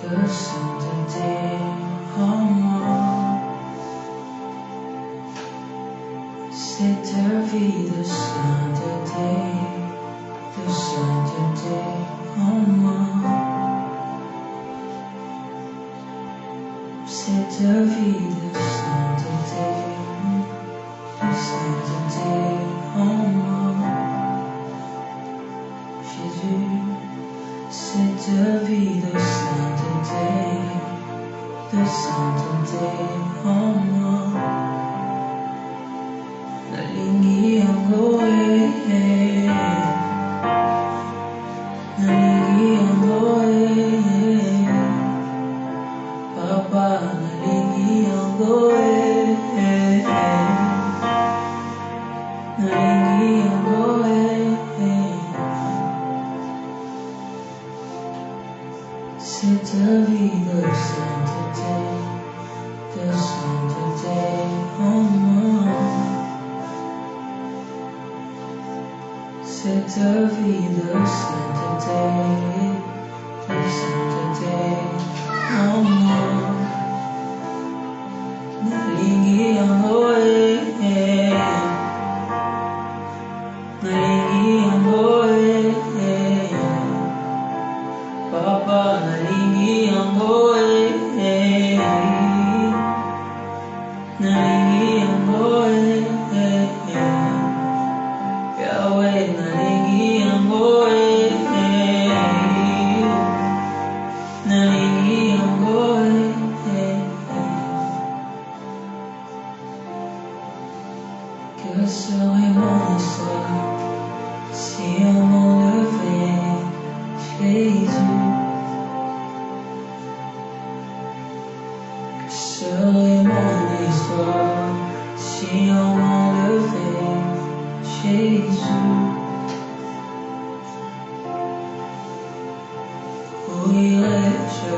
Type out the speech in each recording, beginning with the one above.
Que sainteté en moi, cette vie de sainteté en moi, cette vie de sainteté en moi, Jésus, cette vie de sainteté en moi, nalingi angoe, Papa nalingi angoe, cette vie de sainteté en moi, cette vie de sainteté en moi, nalingi angoe, Papa nalingi angoe, Yahweh nalingi angoe, que serait mon histoire si on m'enlevait Jésus? Que serait mon histoire si on m'enlevait Jésus? Où irais-je?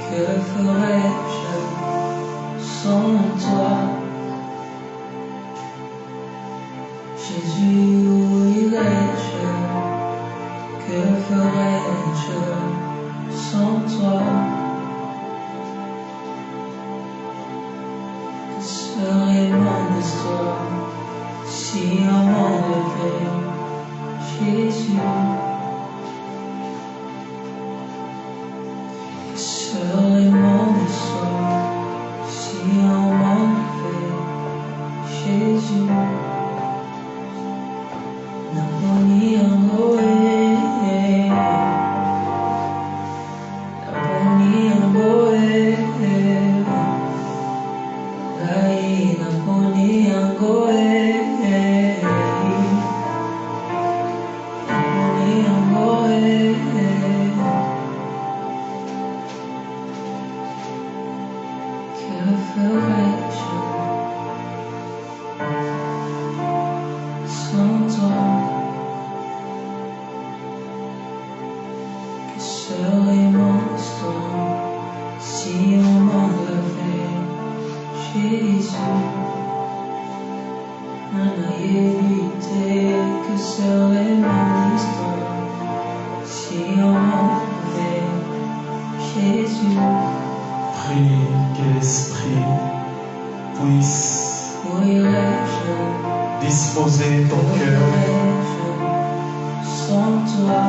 Que ferais-je sans toi? Jésus, où irais-je? Que ferais-je sans toi? Que serait mon histoire si on m'enlevait Jésus? Que serait mon histoire si on m'enlevait Jésus? Naponi angoe, Rai naponi angoe, que ferais-je sans toi? Que serait mon histoire si on m'enlevait Jésus? Naïveté, que serait mon histoire si on m'enlevait Jésus? Prie que l'Esprit puisse disposer ton cœur. Sans toi,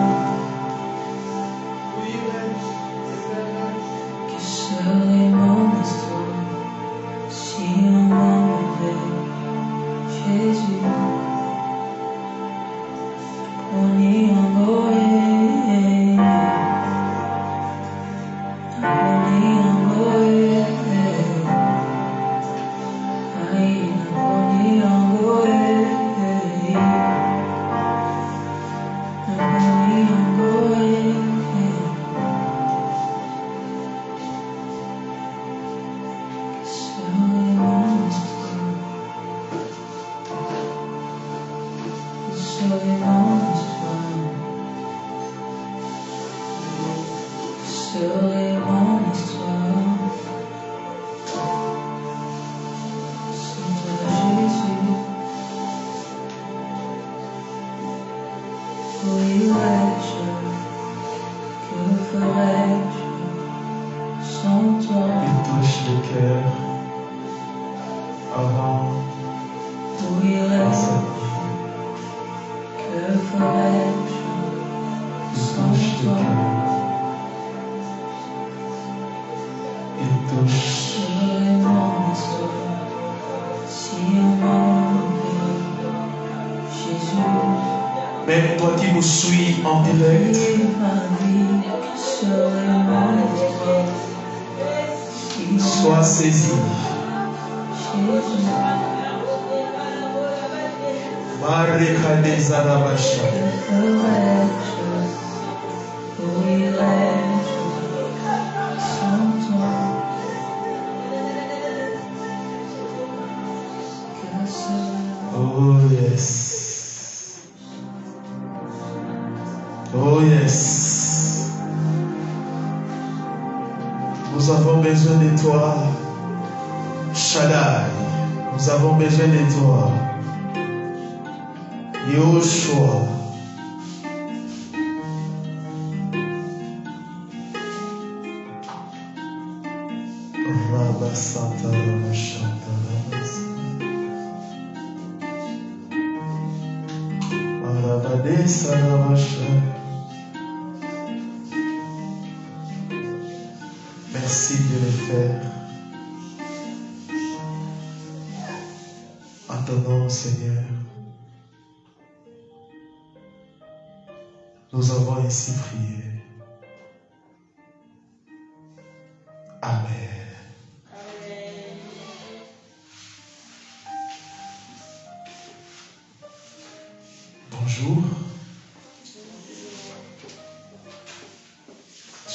que serait mon histoire si on m'enlevait Jésus? Naponi angoe, le cœur avant Où irais-je? Que ferais-je il sans touche le toi? cœur. Il touche. Serait mon histoire si on m'enlevait Jésus. Même toi qui nous suis en direct, Et ma vie serait mon histoire si on sois saisi. Jésus. Marekade Zarabasha. Que ferais-je? Où irais-je sans toi? Que serait Oh yes. Oh yes. Nous avons besoin de toi, Shaddai. Nous avons besoin de toi, Yoshua. Rabasata Rabashata Rabasa. Arabadesa Rabasha. Merci de le faire. En ton nom, Seigneur, nous avons ainsi prié. Amen. Bonjour.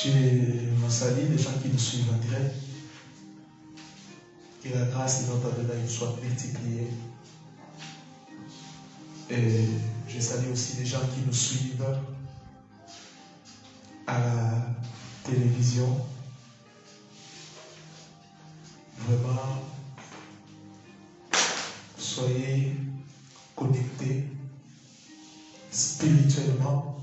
Je vous salue les gens qui nous suivent en direct. Que la grâce de notre Adonai soit multipliée. Et je salue aussi les gens qui nous suivent à la télévision. Vraiment, soyez connectés spirituellement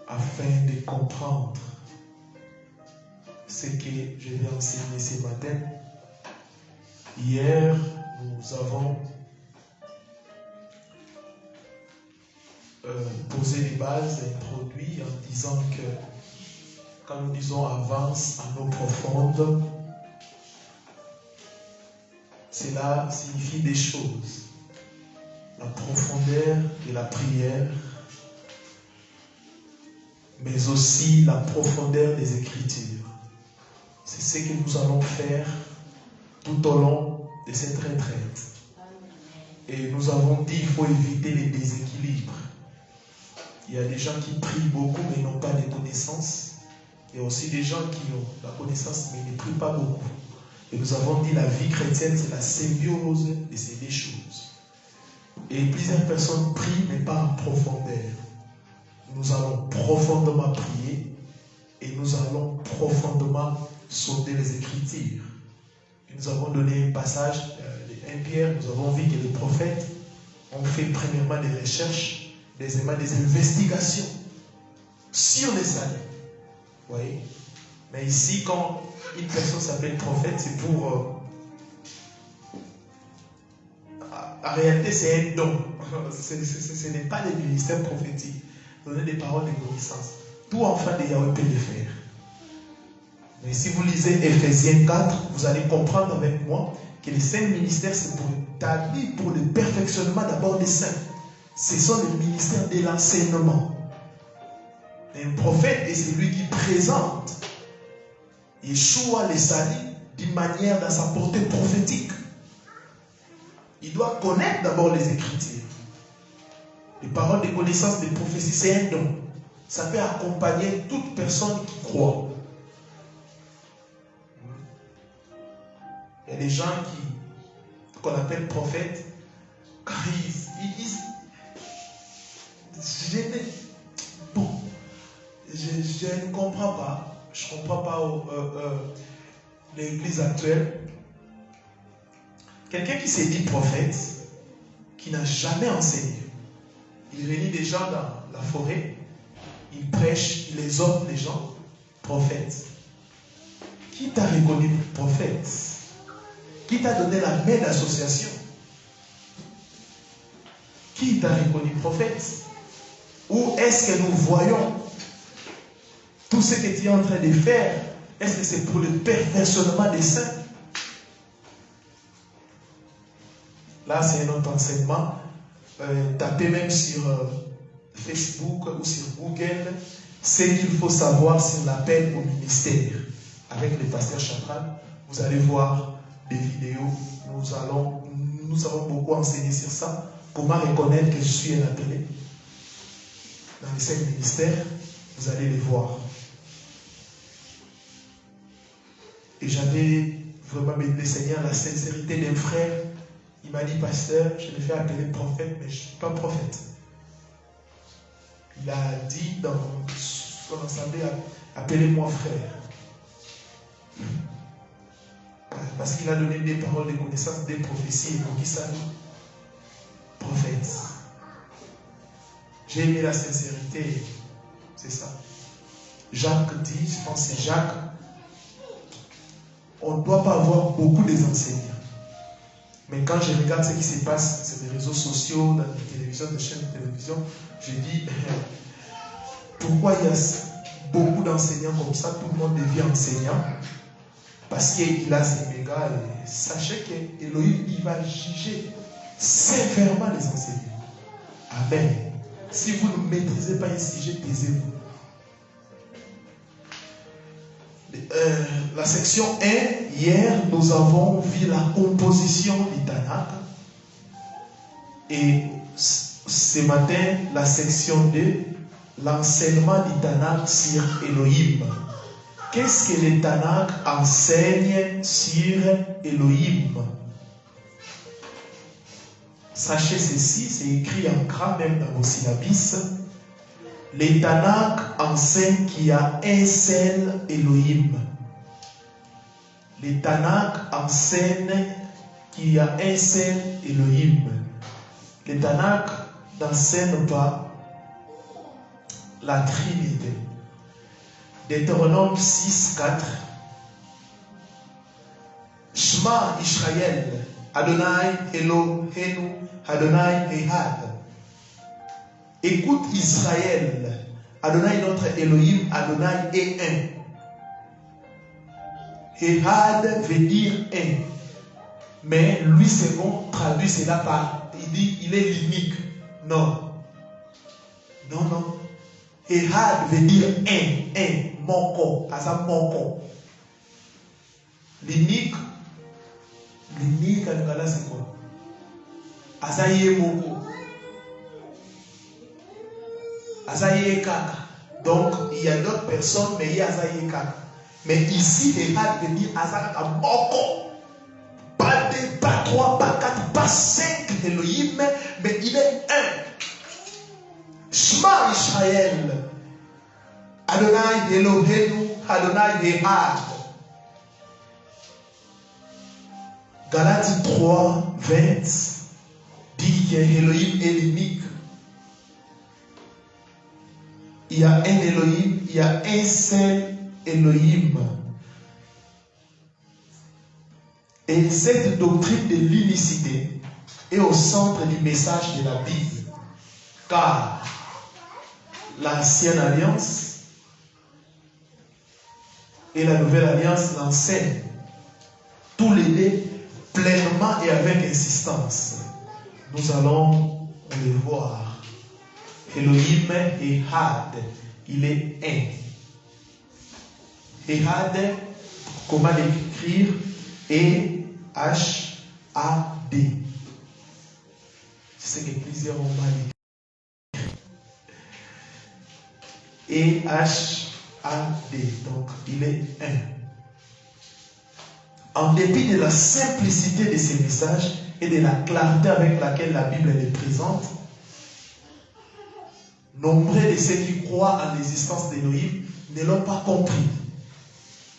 afin de comprendre ce que je vais enseigner ce matin. Hier, nous avons posé les bases, introduit en disant que quand nous disons avance en eau profonde, cela signifie des choses. La profondeur de la prière, mais aussi la profondeur des Écritures. C'est ce que nous allons faire tout au long de cette retraite. Et nous avons dit qu'il faut éviter les déséquilibres. Il y a des gens qui prient beaucoup mais n'ont pas de connaissances. Il y a aussi des gens qui ont la connaissance mais ne prient pas beaucoup. Et nous avons dit que la vie chrétienne, c'est la symbiose de ces deux choses. Et plusieurs personnes prient mais pas en profondeur. Nous allons profondément prier et nous allons profondément sonder les Écritures. Et nous avons donné un passage, de 1 Pierre, nous avons vu que les prophètes ont fait premièrement des recherches, deuxièmement des investigations sur les saluts. Vous voyez? Mais ici, quand une personne s'appelle prophète, c'est pour... en réalité, c'est un don. Ce n'est pas le ministère prophétique. Donner des paroles de connaissance. Tout enfant de Yahweh peut le faire. Mais si vous lisez Ephésiens 4, vous allez comprendre avec moi que les saints ministères, c'est pour établir, pour le perfectionnement d'abord des saints. Ce sont les ministères de l'enseignement. Un prophète est celui qui présente Yeshua le salut d'une manière dans sa portée prophétique. Il doit connaître d'abord les Écritures. Les paroles de connaissance des prophéties, c'est un don. Ça peut accompagner toute personne qui croit. Il y a des gens qu'on appelle prophètes, quand ils disent je ne comprends pas. Je ne comprends pas l'église actuelle. Quelqu'un qui s'est dit prophète, qui n'a jamais enseigné. Il réunit des gens dans la forêt, il prêche, il exhorte les gens, prophètes. Qui t'a reconnu prophète? Qui t'a donné la main d'association? Qui t'a reconnu prophète? Ou est-ce que nous voyons tout ce que tu es en train de faire? Est-ce que c'est pour le perfectionnement des saints? Là, c'est un autre enseignement. Tapez même sur Facebook ou sur Google ce qu'il faut savoir sur l'appel au ministère. Avec le pasteur Chapral, vous allez voir des vidéos. Nous avons beaucoup enseigné sur ça. Comment reconnaître que je suis un appelé dans les 5 ministères. Vous allez les voir. Et j'avais vraiment le Seigneur la sincérité d'un frère. Il m'a dit, pasteur, je me fais appeler prophète, mais je ne suis pas prophète. Il a dit dans son assemblée, appelez-moi frère. Parce qu'il a donné des paroles de connaissance, des prophéties, et pour qui ça nous? Prophète. J'ai aimé la sincérité, c'est ça. Jacques dit, je pense que c'est Jacques, on ne doit pas avoir beaucoup des enseignants. Mais quand je regarde ce qui se passe sur les réseaux sociaux, dans les télévisions, les chaînes de télévision, je dis, pourquoi il y a beaucoup d'enseignants comme ça, tout le monde devient enseignant? Parce qu'il a ses mégas. Et sachez qu'Élohim, il va juger sévèrement les enseignants. Amen. Si vous ne maîtrisez pas un sujet, taisez-vous. La section 1, hier, nous avons vu la composition du Tanakh. Et ce matin, la section 2, l'enseignement du Tanakh sur Elohim. Qu'est-ce que le Tanakh enseigne sur Elohim? Sachez ceci, c'est écrit en gras même dans vos syllabis. Le Tanakh enseigne qu'il y a un seul Elohim. Le Tanakh enseigne qu'il y a un seul Elohim. Le Tanakh n'enseigne pas la Trinité. Deutéronome 6, 4. Shema Israël, Adonai Eloheinu, Adonai Ehad. Écoute Israël, Adonai notre Elohim, Adonai est un. Ehad veut dire un. Mais Louis II traduit cela par, il dit, il est l'unique. Non. Non, non. Ehad veut dire un, moko, asa moko. L'unique, c'est quoi? Asa yé moko. Asa yé kaka. Donc, il y a d'autres personnes, mais il y a asa yé kaka. Mais ici, Ehad veut dire asa kaka moko. Pas 2, pas 3, pas 4, pas 5 Elohim, mais il est un. Shema Israël, Adonai Eloheinu, Adonai Ehad. Galates 3, 20 dit que Elohim est l'unique. Il y a un Elohim, il y a un seul Elohim. Et cette doctrine de l'unicité est au centre du message de la Bible. Car l'ancienne alliance et la nouvelle alliance l'enseignent tous les deux pleinement et avec insistance. Nous allons le voir. Elohim Ehad, il est un. Ehad, comment l'écrire? E-H-A-D. C'est ce que plusieurs ont mal écrit. E-H-A-D. Donc, il est un. En dépit de la simplicité de ces messages et de la clarté avec laquelle la Bible les présente, nombreux de ceux qui croient en l'existence d'Élohim ne l'ont pas compris.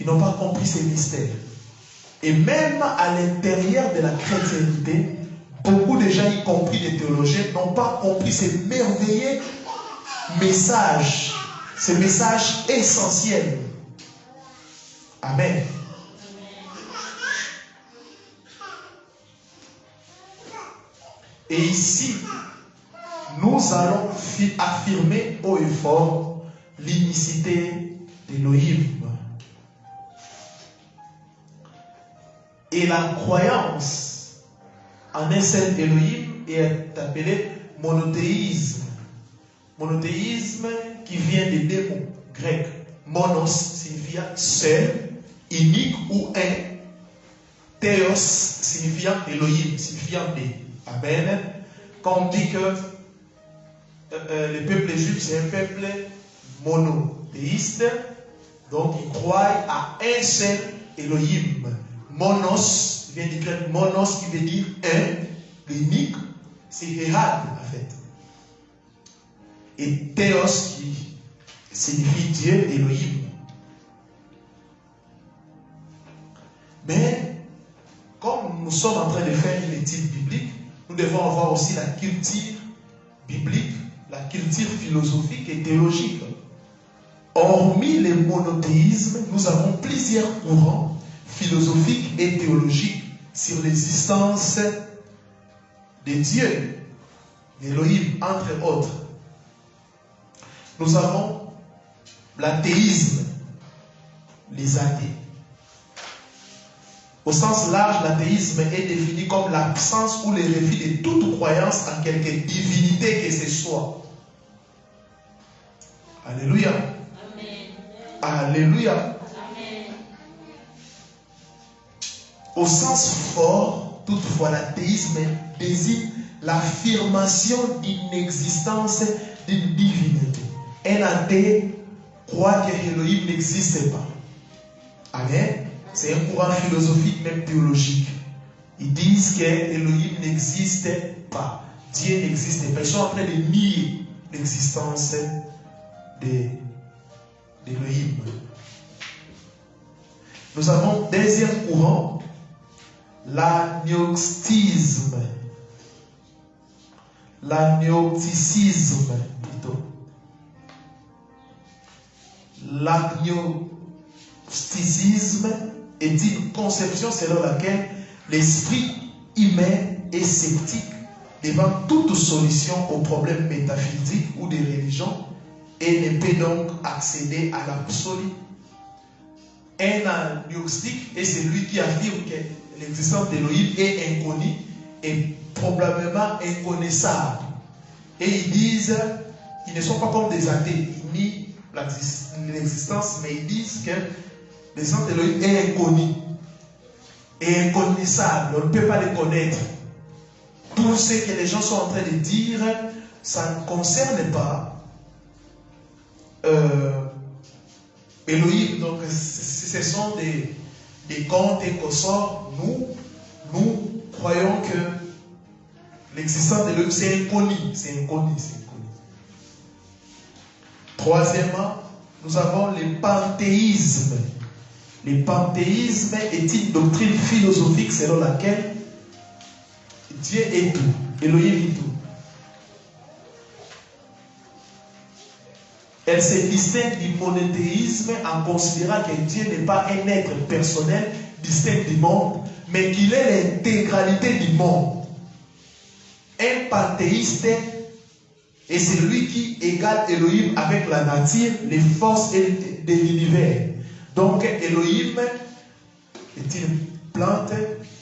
Ils n'ont pas compris ces mystères. Et même à l'intérieur de la chrétienté, beaucoup de gens, y compris des théologiens, n'ont pas compris ces merveilleux messages, ces messages essentiels. Amen. Et ici, nous allons affirmer haut et fort l'unicité d'Élohim. Et la croyance en un seul Elohim est appelée monothéisme. Monothéisme qui vient des deux mots grecs. Monos signifiant seul, unique ou un. Théos signifiant Elohim, signifiant des. Amen. Quand on dit que le peuple juif c'est un peuple monothéiste, donc ils croient à un seul Elohim. Monos vient du grec monos qui veut dire un, l'unique, c'est Ehad en fait. Et Théos qui signifie Dieu, Elohim. Mais comme nous sommes en train de faire une étude biblique, nous devons avoir aussi la culture biblique, la culture philosophique et théologique. Hormis le monothéisme, nous avons plusieurs courants philosophiques et théologiques sur l'existence de Dieu, d'Élohim, entre autres. Nous avons l'athéisme, les athées. Au sens large, l'athéisme est défini comme l'absence ou le refus de toute croyance en quelque divinité que ce soit. Alléluia. Amen. Alléluia. Amen. Au sens fort, toutefois, l'athéisme désigne l'affirmation d'une existence d'une divinité. Un athée croit que Elohim n'existe pas. Amen. C'est un courant philosophique, même théologique. Ils disent que Elohim n'existe pas. Dieu n'existe pas. Ils sont en train de nier l'existence d'Elohim. Nous avons deuxième courant, l'agnosticisme. L'agnosticisme plutôt. L'agnosticisme est une conception selon laquelle l'esprit humain est sceptique devant toute solution aux problèmes métaphysiques ou des religions et ne peut donc accéder à l'absolu. Un agnostique est celui qui affirme que l'existence d'Élohim est inconnue et probablement inconnaissable. Et ils disent, ils ne sont pas comme des athées, ils nient l'existence, mais ils disent que l'existence d'Élohim est inconnue et inconnaissable. On ne peut pas le connaître. Tout ce que les gens sont en train de dire, ça ne concerne pas Elohim. Donc, ce sont des contes et consorts. Nous croyons que l'existence d'Elohim, c'est inconnu. C'est inconnu, c'est inconnu. Troisièmement, nous avons le panthéisme. Le panthéisme est une doctrine philosophique selon laquelle Dieu est tout, Elohim est tout. Elle se distingue du monothéisme en considérant que Dieu n'est pas un être personnel distinct du monde, mais qu'il est l'intégralité du monde. Un panthéiste est celui qui égale Elohim avec la nature, les forces de l'univers. Donc Elohim est une plante,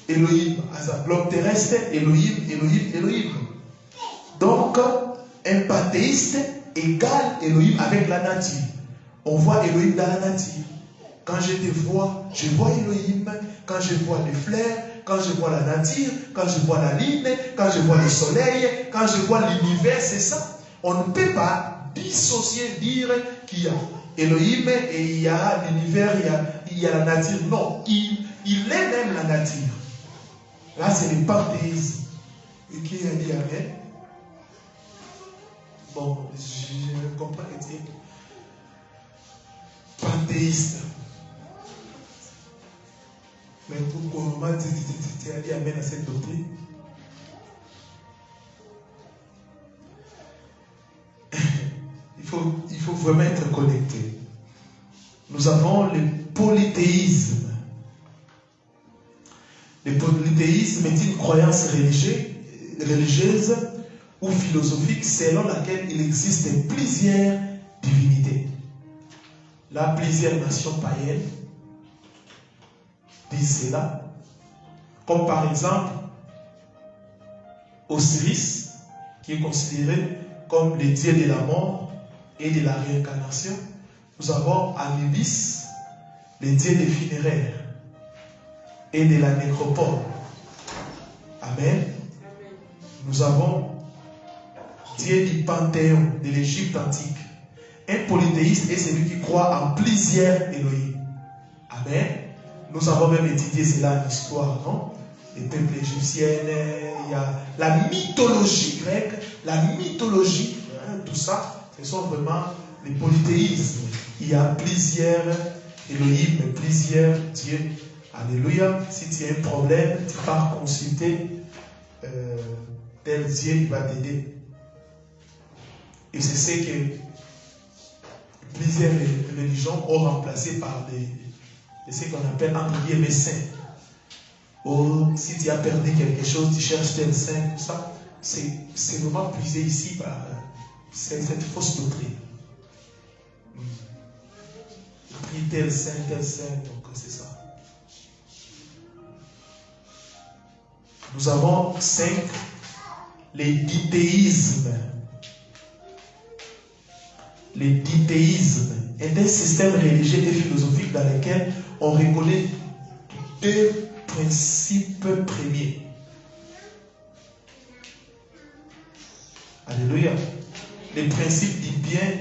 Elohim à un globe terrestre, Elohim, Elohim, Elohim. Donc un panthéiste égale Elohim avec la nature. On voit Elohim dans la nature. Quand je te vois, je vois Elohim. Quand je vois les fleurs, quand je vois la nature, quand je vois la lune, quand je vois le soleil, quand je vois l'univers, c'est ça. On ne peut pas dissocier, dire qu'il y a Elohim et il y a l'univers, il y a la nature. Non, il est même la nature. Là, c'est le panthéisme. Et qui a dit Amen? Bon, je comprends que tu es panthéiste. Mais pourquoi tu as dit Amen à cette doctrine? Il faut vraiment être connecté. Nous avons le polythéisme. Le polythéisme est une croyance religieuse religieuse ou philosophique selon laquelle il existe plusieurs divinités. Là, plusieurs nations païennes disent cela, comme par exemple Osiris, qui est considéré comme le dieu de la mort et de la réincarnation. Nous avons Anubis, le dieu des funéraires et de la nécropole. Amen. Nous avons Dieu du Panthéon de l'Égypte antique. Un polythéiste est celui qui croit en plusieurs Elohim. Amen. Nous avons même étudié cela en histoire, non? Les peuples égyptiens, il y a la mythologie grecque, la mythologie, tout ça, ce sont vraiment les polythéismes. Il y a plusieurs Elohim, plusieurs dieux. Alléluia. Si tu as un problème, tu pars consulter tel Dieu, il va t'aider. Et c'est ce que plusieurs religions ont remplacé par ce qu'on appelle entre guillemets saints. Ou si tu as perdu quelque chose, tu cherches tel saint, tout ça. C'est vraiment puisé ici par cette fausse doctrine. Prie tel saint, donc c'est ça. Nous avons 5, les dithéismes. Le dithéisme est un système religieux et philosophique dans lequel on reconnaît 2 principes premiers. Alléluia. Le principe du bien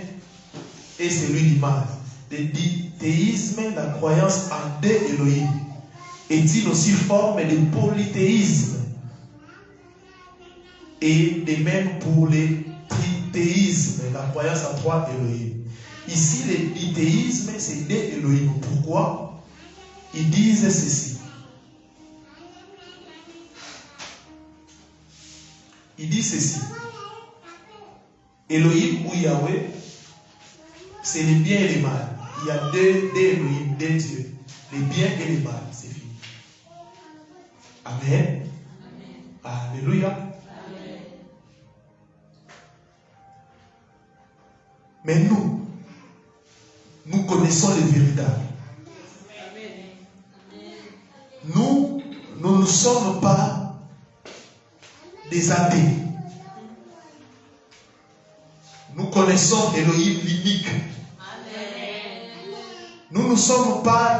et celui du mal. Le dithéisme, la croyance en 2 Elohim, est-il aussi forme de polythéisme. Et de même pour les trithéisme, la croyance en 3 Elohim. Ici, le dithéisme, c'est 2 Elohim. Pourquoi? Ils disent ceci. Ils disent ceci. Elohim ou Yahweh, c'est le bien et le mal. Il y a 2 Elohim, 2 dieux. Le bien et le mal, c'est fini. Amen. Alléluia. Mais nous connaissons le véritable. Nous ne sommes pas des athées. Nous connaissons Elohim l'unique. Nous ne sommes pas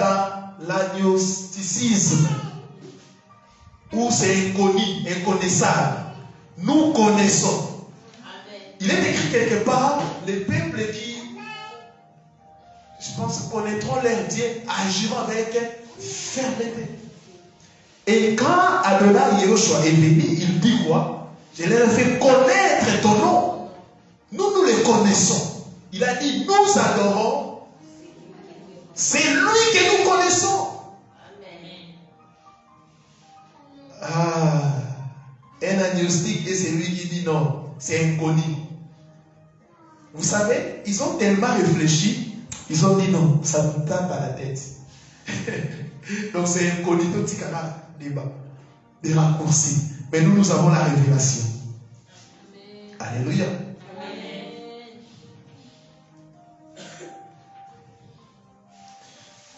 dans l'agnosticisme où c'est inconnu, inconnaissable. Nous connaissons. Il est écrit quelque part, les peuples qui, je pense, connaîtront leur Dieu, agiront avec fermeté. Et quand Adonai Yehoshua est venu, il dit quoi? Je leur ai fait connaître ton nom. Nous les connaissons. Il a dit, nous adorons. C'est lui que nous connaissons. Un agnostique est celui qui dit non, c'est inconnu. Vous savez, ils ont tellement réfléchi, ils ont dit non, ça nous tape à la tête. Donc c'est inconnu, tout petit canal, débat, des raccourcis. Mais nous avons la révélation. Alléluia.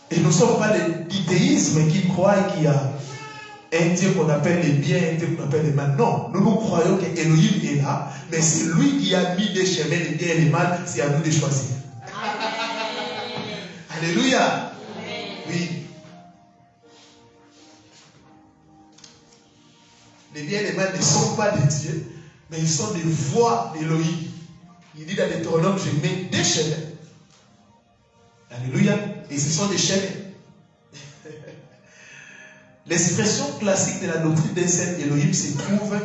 Et nous ne sommes pas des dithéismes qui croient qu'il y a un Dieu qu'on appelle les biens, un Dieu qu'on appelle les mal. Non, nous croyons que Elohim est là, mais c'est lui qui a mis des chemins, les biens et les mal, c'est à nous de choisir. Alléluia. Oui. Les biens et les mal ne sont pas des dieux, mais ils sont des voies d'Elohim. Il dit dans Deutéronome, je mets des chemins. Alléluia. Et ce sont des chemins. L'expression classique de la doctrine d'un seul Elohim se trouve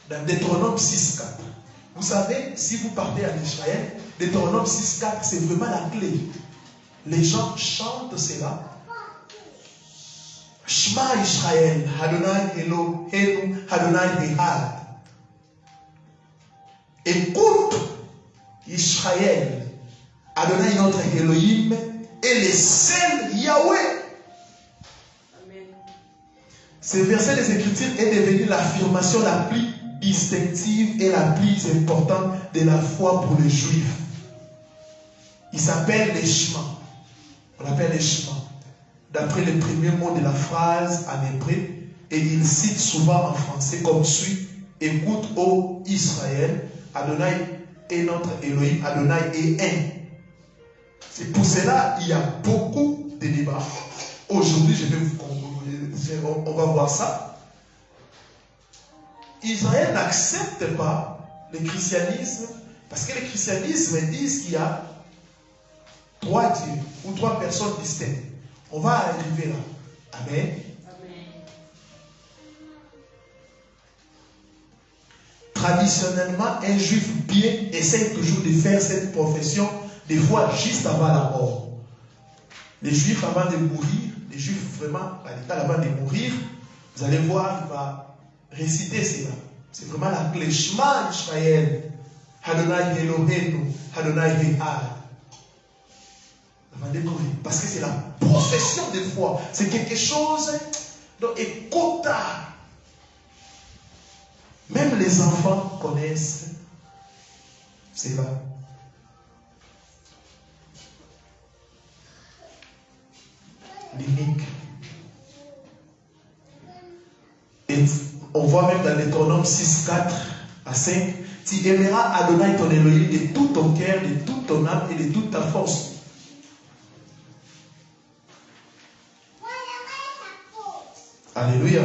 dans Deutéronome 6.4. Vous savez, si vous partez en Israël, Deutéronome 6.4, c'est vraiment la clé. Les gens chantent cela. Shema Israël, Adonai Elohenu, Adonai Echad. Écoute Israël, Adonai notre Elohim est le seul Yahweh. Ce verset des Écritures est devenu l'affirmation la plus distinctive et la plus importante de la foi pour les Juifs. Il s'appelle les chemins. On l'appelle les chemins. D'après les premiers mots de la phrase en hébreu, et il cite souvent en français comme suit: écoute, ô Israël, Adonai est notre Elohim, Adonai est un. C'est pour cela qu'il y a beaucoup de débats. Aujourd'hui, on va voir ça. Israël n'accepte pas le christianisme parce que le christianisme dit qu'il y a 3 dieux ou 3 personnes distinctes. On va arriver là. Amen. Traditionnellement, un juif bien essaie toujours de faire cette profession des fois juste avant la mort. Les juifs avant de mourir, les juifs vraiment radicaux avant de mourir, vous allez voir, il va réciter cela. C'est vraiment la clé. Shema Israël, Adonai Eloheinu, Adonai Echad. Avant de mourir. Parce que c'est la profession de foi. C'est quelque chose et quota. Même les enfants connaissent cela. L'unique. Et on voit même dans Deutéronome 6, 4 à 5, tu aimeras Adonai ton Elohim de tout ton cœur, de toute ton âme et de toute ta force. Alléluia.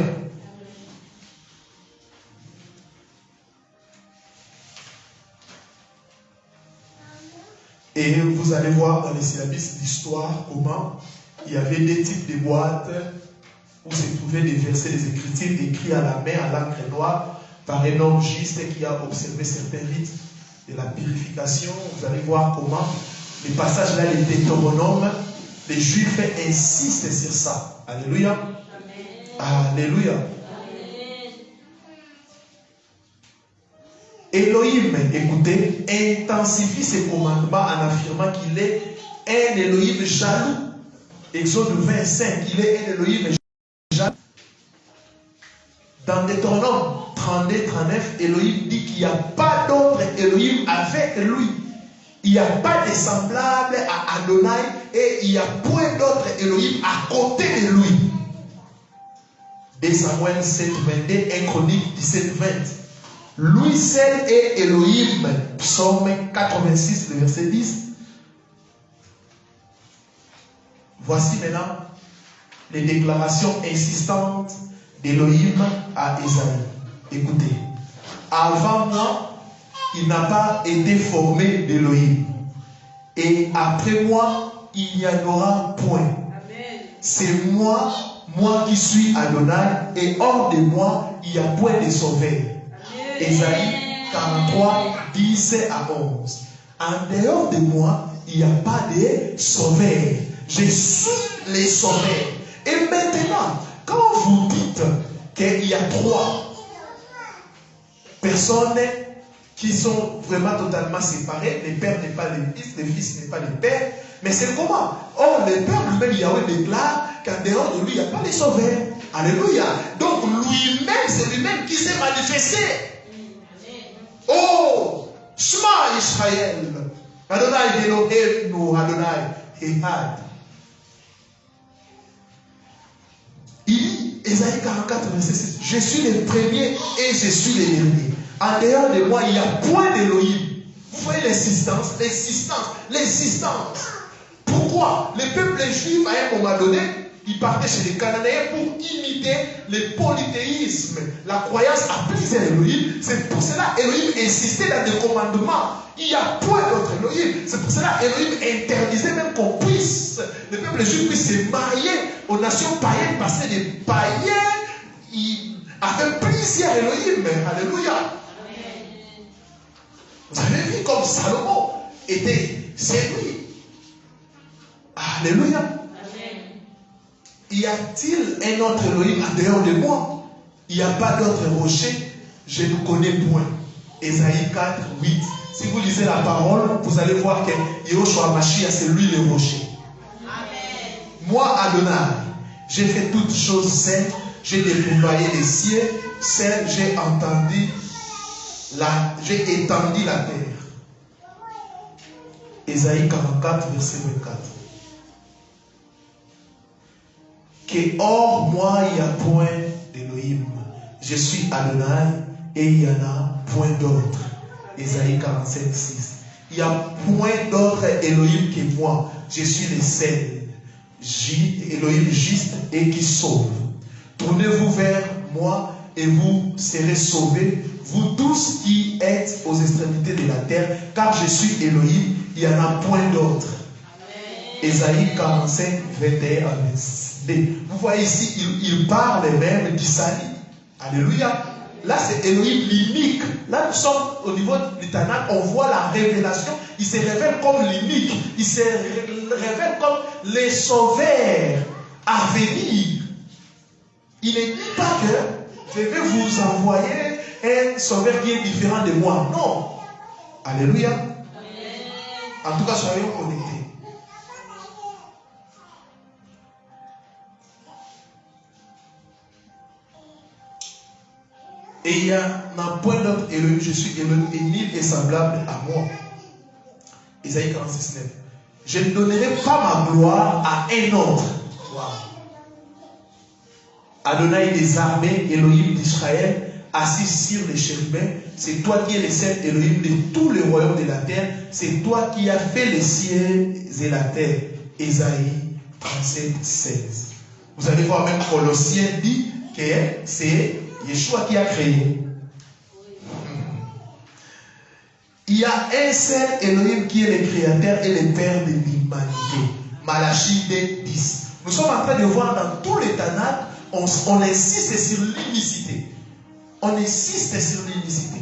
Et vous allez voir dans les syllabus l'histoire comment il y avait des types de boîtes où se trouvaient des versets, des écritures écrits à la main, à l'encre noire, par un homme juste qui a observé certains rites de la purification. Vous allez voir comment les passages là, les Deutéronomes, les Juifs insistent sur ça. Alléluia. Amen. Alléluia. Amen. Elohim, écoutez, intensifie ses commandements en affirmant qu'il est un Elohim jaloux. Exode 25, il est un Elohim jaloux. Dans Deutéronome 32, 39, Elohim dit qu'il n'y a pas d'autre Elohim avec lui. Il n'y a pas de semblable à Adonai et il n'y a point d'autre Elohim à côté de lui. 2 Samuel 7, 22, 1 Chronique 17, 20. Lui seul est Elohim. Psaume 86, le verset 10. Voici maintenant les déclarations insistantes d'Elohim à Esaïe. Écoutez. Avant moi, il n'a pas été formé d'Elohim. Et après moi, il n'y en aura point. C'est moi qui suis Adonai, et hors de moi, il n'y a point de sauveur. Esaïe 43, 10 à 11. En dehors de moi, il n'y a pas de sauveur. Je suis le sauveur. Et maintenant, quand vous dites qu'il y a 3 personnes qui sont vraiment totalement séparées, le père n'est pas le fils n'est pas le père, mais c'est comment? Or, le père lui-même, Yahweh déclare qu'en dehors de lui, il n'y a pas de sauveur. Alléluia. Donc, lui-même, c'est lui-même qui s'est manifesté. Oh, Shema Israël, Adonai Eloheinu, Adonai Echad. Il dit, Esaïe 44, verset 6, je suis le premier et je suis le dernier. En dehors de moi, il n'y a point d'Elohim. Vous voyez l'existence. Pourquoi? Le peuple juif, à un moment donné, il partait chez les Cananéens pour imiter le polythéisme, la croyance à plusieurs Elohim. C'est pour cela Elohim insistait dans des commandements. Il n'y a point d'autre Elohim. C'est pour cela Elohim interdisait même qu'on puisse, le peuple juif puisse se marier aux nations païennes, parce que les païens avaient plusieurs Elohim. Alléluia. Vous avez vu comme Salomon était séduit. Alléluia. Y a-t-il un autre Elohim en dehors de moi? Il n'y a pas d'autre rocher, je ne connais point. Esaïe 4, 8. Si vous lisez la parole, vous allez voir que Yehoshua Mashiach, c'est lui le rocher. Amen. Moi, Adonai, j'ai fait toutes choses saines, j'ai déployé les cieux, seul j'ai entendu j'ai étendu la terre. Ésaïe 44, verset 24. Que hors moi, il n'y a point d'Élohim. Je suis Adonai et il n'y en a point d'autre. Ésaïe 45, 6. Il n'y a point d'autre Élohim que moi. Je suis le seul. Élohim juste et qui sauve. Tournez-vous vers moi et vous serez sauvés, vous tous qui êtes aux extrémités de la terre, car je suis Élohim, il n'y en a point d'autre. Ésaïe 45, 21 à 22. Vous voyez ici, il parle même d'Isaïe. Alléluia. Là, c'est Élohim l'unique. Là, nous sommes au niveau du Tanakh, on voit la révélation. Il se révèle comme l'unique. Il se révèle comme les sauveurs à venir. Il ne dit pas que je vais vous envoyer un sauveur qui est différent de moi. Non. Alléluia. En tout cas, soyons connectés. Et il n'y a point d'autre Élohim, je suis Élohim et nul est semblable à moi. Ésaïe 46, 9. Je ne donnerai pas ma gloire à un autre. Wow. Adonai des armées, Élohim d'Israël, assis sur les chérubins, c'est toi qui es le seul Élohim de tous les royaumes de la terre, c'est toi qui as fait les cieux et la terre. Ésaïe 37, 16. Vous allez voir même Colossiens dit que c'est Yeshua qui a créé. Il y a un seul Elohim qui est le créateur et le père de l'humanité. Malachie 10. Nous sommes en train de voir dans tous les Tanakh, on insiste sur l'unicité. On insiste sur l'unicité.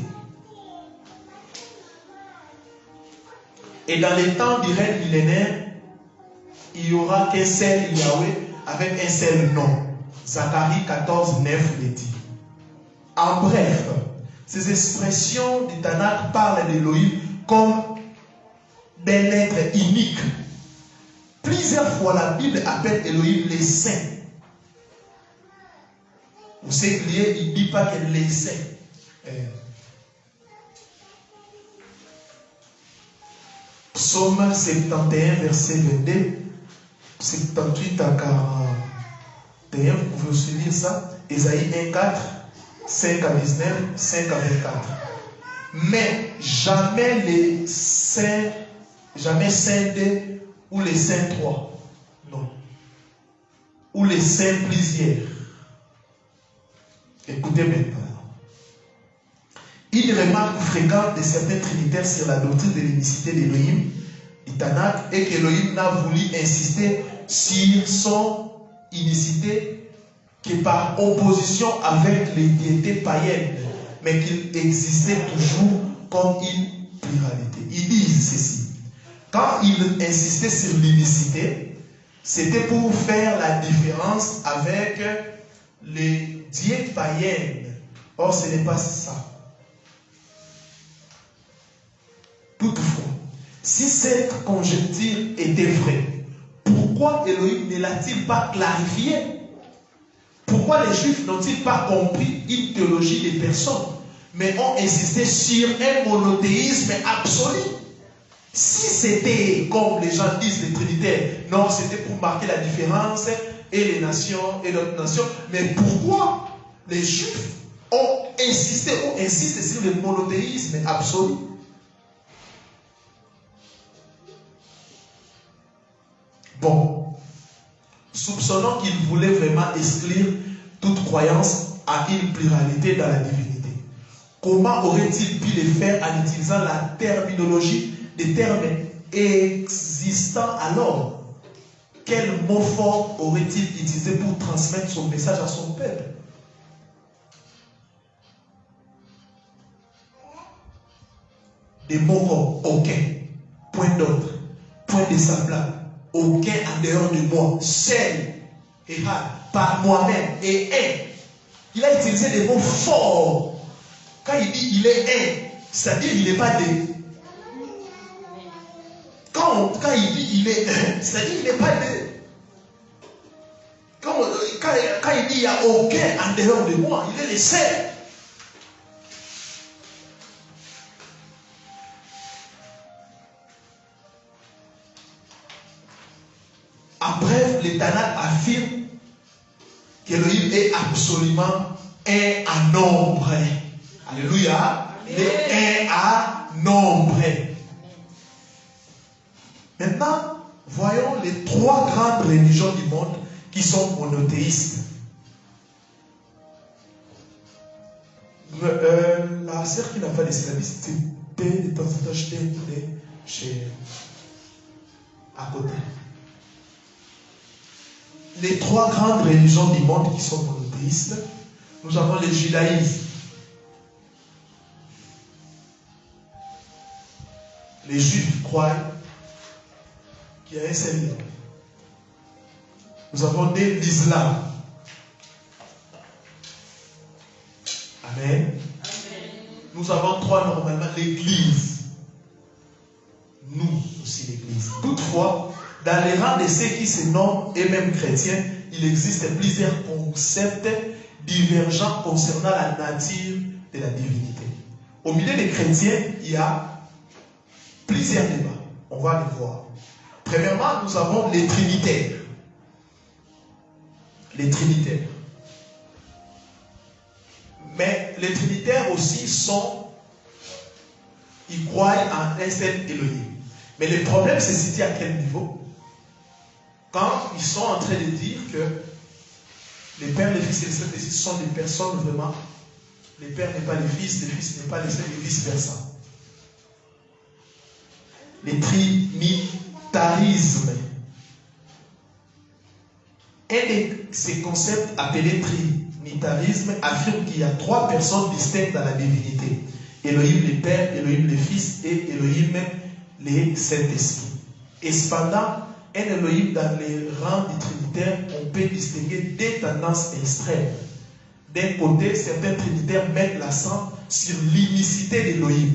Et dans les temps du règne millénaire, il n'y aura qu'un seul Yahweh avec un seul nom. Zacharie 14, 9 le dit. En bref, ces expressions du Tanakh parlent d'Élohim comme d'un être unique. Plusieurs fois, la Bible appelle Élohim les saints. Vous savez qu'il ne dit pas que les saints. Psaume 71, verset 22, 78 à 41, vous pouvez aussi lire ça. Ésaïe 1, 4. 5 à 19, 5 à 24. Mais jamais les saints, jamais saints 2 ou les saints 3. Non. Ou les saints plusieurs. Écoutez maintenant. Une remarque fréquente de certains trinitaires sur la doctrine de l'unicité d'Élohim, du Tanakh, est qu'Élohim n'a voulu insister sur son unicité que par opposition avec les déités païennes, mais qu'il existait toujours comme une pluralité. Ils disent ceci. Quand ils insistaient sur l'unicité, c'était pour faire la différence avec les dieux païennes. Or, ce n'est pas ça. Toutefois, si cette conjecture était vraie, pourquoi Élohim ne l'a-t-il pas clarifié? Pourquoi les Juifs n'ont-ils pas compris une théologie des personnes, mais ont insisté sur un monothéisme absolu? Si c'était, comme les gens disent, les trinitaires, non, c'était pour marquer la différence et les nations et d'autres nations. Mais pourquoi les Juifs ont insisté ou insistent sur le monothéisme absolu? Bon, soupçonnons qu'ils voulaient vraiment exclure toute croyance à une pluralité dans la divinité. Comment aurait-il pu le faire en utilisant la terminologie des termes existants alors? Quel mot fort aurait-il utilisé pour transmettre son message à son peuple? Des mots comme aucun, point d'autre, point de semblable, aucun en dehors de moi, seul, errant, par moi-même et un. Il a utilisé des mots forts. Quand il dit il est un, c'est-à-dire il n'est pas deux. Quand il dit il est un, c'est-à-dire il n'est pas deux. Quand il dit il n'y a aucun en dehors de moi, il est le seul. qu'Élohim est absolument un à nombre. Alléluia. Il est un à nombre. Maintenant, voyons les trois grandes religions du monde qui sont monothéistes. La sœur qui n'a pas laissé la liste, c'était de temps en temps chez à côté. Les trois grandes religions du monde qui sont monothéistes, nous avons le judaïsme. Les juifs croient qu'il y a un seul Dieu. Nous avons l'islam. Amen. Nous avons trois normalement l'église. Nous aussi l'église. Toutefois, dans les rangs de ceux qui se nomment eux-mêmes chrétiens, il existe plusieurs concepts divergents concernant la nature de la divinité. Au milieu des chrétiens, il y a plusieurs débats. On va les voir. Premièrement, nous avons les trinitaires. Les trinitaires. Mais les trinitaires aussi ils croient en un seul Elohim. Mais le problème se situe à quel niveau? Quand ils sont en train de dire que les pères, les fils et les Saint-Esprit sont des personnes vraiment, les pères n'est pas les fils n'est pas les Saints et vice-versa. Le trinitarisme. Un de ces concepts appelés trinitarisme affirme qu'il y a trois personnes distinctes dans la divinité. Elohim le Père, Elohim le Fils et Elohim le Saint-Esprit. Et cependant, un Elohim dans les rangs du Trinitaire, on peut distinguer deux tendances extrêmes. D'un côté, certains Trinitaires mettent l'accent sur l'unicité d'Elohim.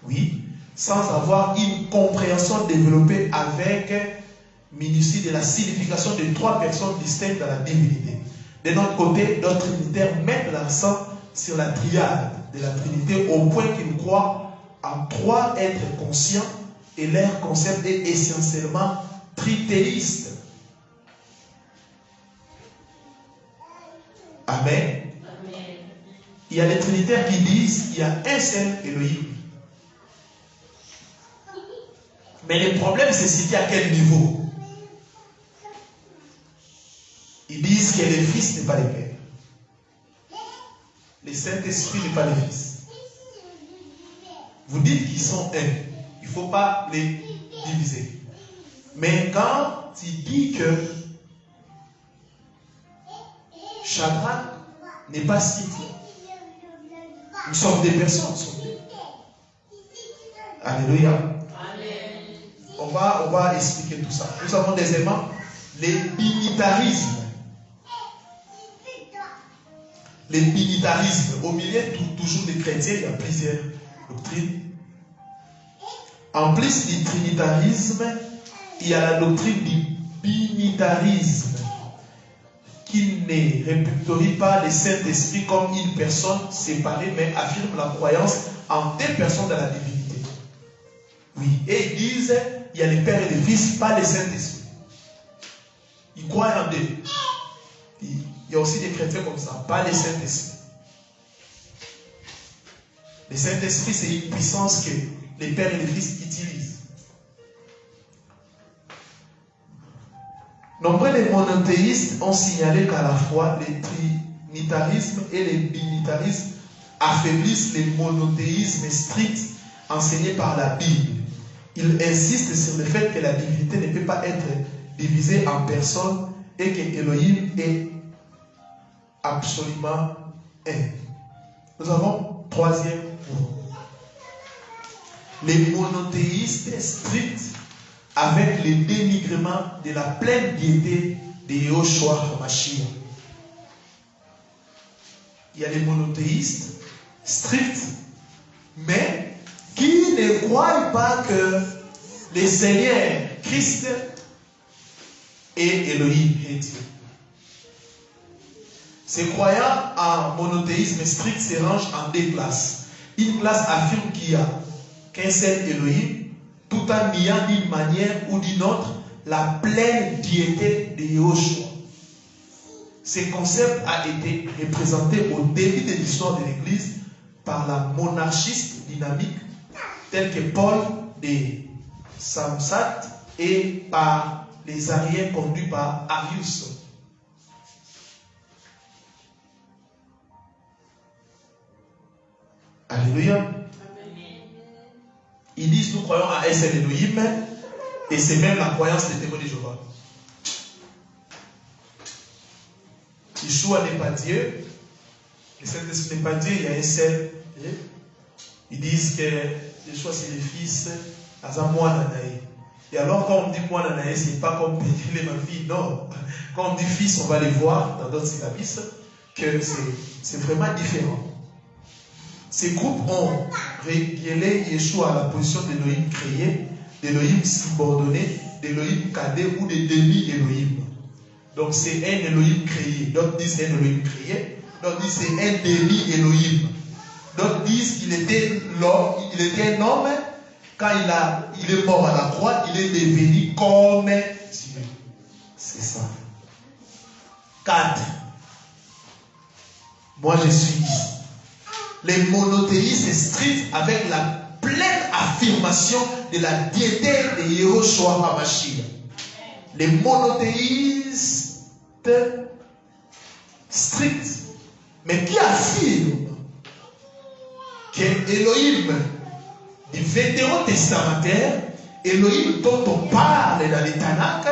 Oui, sans avoir une compréhension développée avec minutie de la signification de trois personnes distinctes dans la divinité. De notre côté, d'autres Trinitaires mettent l'accent sur la triade de la Trinité au point qu'ils croient en trois êtres conscients et leur concept est essentiellement trithéiste. Amen. Amen. Il y a les trinitaires qui disent qu'il y a un seul Elohim. Mais le problème se situe à quel niveau? Ils disent que le Fils n'est pas le Père. Le Saint-Esprit n'est pas le Fils. Vous dites qu'ils sont un. Il ne faut pas les diviser. Mais quand il dit que Shadrach n'est pas cité, nous sommes des personnes. Alléluia. Amen. On va expliquer tout ça. Nous avons deuxièmement les binitarismes. Les binitarismes. Au milieu toujours des chrétiens, il y a plusieurs doctrines. En plus du trinitarisme, il y a la doctrine du binitarisme qui ne répertorie pas le Saint-Esprit comme une personne séparée, mais affirme la croyance en deux personnes dans la divinité. Oui, et ils disent il y a le Père et le Fils, pas le Saint-Esprit. Ils croient en deux. Il y a aussi des chrétiens comme ça, pas le Saint-Esprit. Le Saint-Esprit, c'est une puissance que les pères et les fils utilisent. Nombreux les monothéistes ont signalé qu'à la fois le trinitarisme et le binitarisme affaiblissent le monothéisme strict enseigné par la Bible. Ils insistent sur le fait que la divinité ne peut pas être divisée en personnes et que Elohim est absolument un. Nous avons troisième point. Les monothéistes stricts avec le dénigrement de la pleine piété de Yahushua HaMashiach. Il y a les monothéistes stricts, mais qui ne croient pas que le Seigneur Christ est Elohim et Dieu. Ces croyants en monothéisme strict se rangent en deux classes. Une classe affirme qu'il n'y a qu'un seul Elohim, tout en niant d'une manière ou d'une autre la pleine piété de Yahushua. Ce concept a été représenté au début de l'histoire de l'Église par la monarchiste dynamique telle que Paul de Samsat et par les Ariens conduits par Arius. Alléluia. Ils disent nous croyons à un seul Elohim et c'est même la croyance des témoins de Jéhovah. Yeshua n'est pas Dieu, le Saint-Esprit n'est pas Dieu, il y a un seul. Ils disent que Yeshua c'est le fils Azamouananaï. Et alors quand on dit Mouananaï, ce n'est pas comme Pétrile ma fille, non. Quand on dit fils, on va les voir dans d'autres syllabes que c'est vraiment différent. Ces groupes ont réglé Yeshua à la position d'Élohim créé, d'Élohim subordonné, d'Élohim cadet ou de demi-Élohim. Donc c'est un Élohim créé. D'autres disent un Élohim créé. D'autres disent c'est un demi-Élohim. D'autres disent qu'il était l'homme, il était un homme. Quand il est mort à la croix, il est devenu comme Dieu. C'est ça. 4. Moi je suis ici. Les monothéistes stricts avec la pleine affirmation de la diété de Yehoshua HaMashiach. Les monothéistes stricts, mais qui affirment que Elohim du vétéran testamentaire, Elohim dont on parle dans les Tanakh,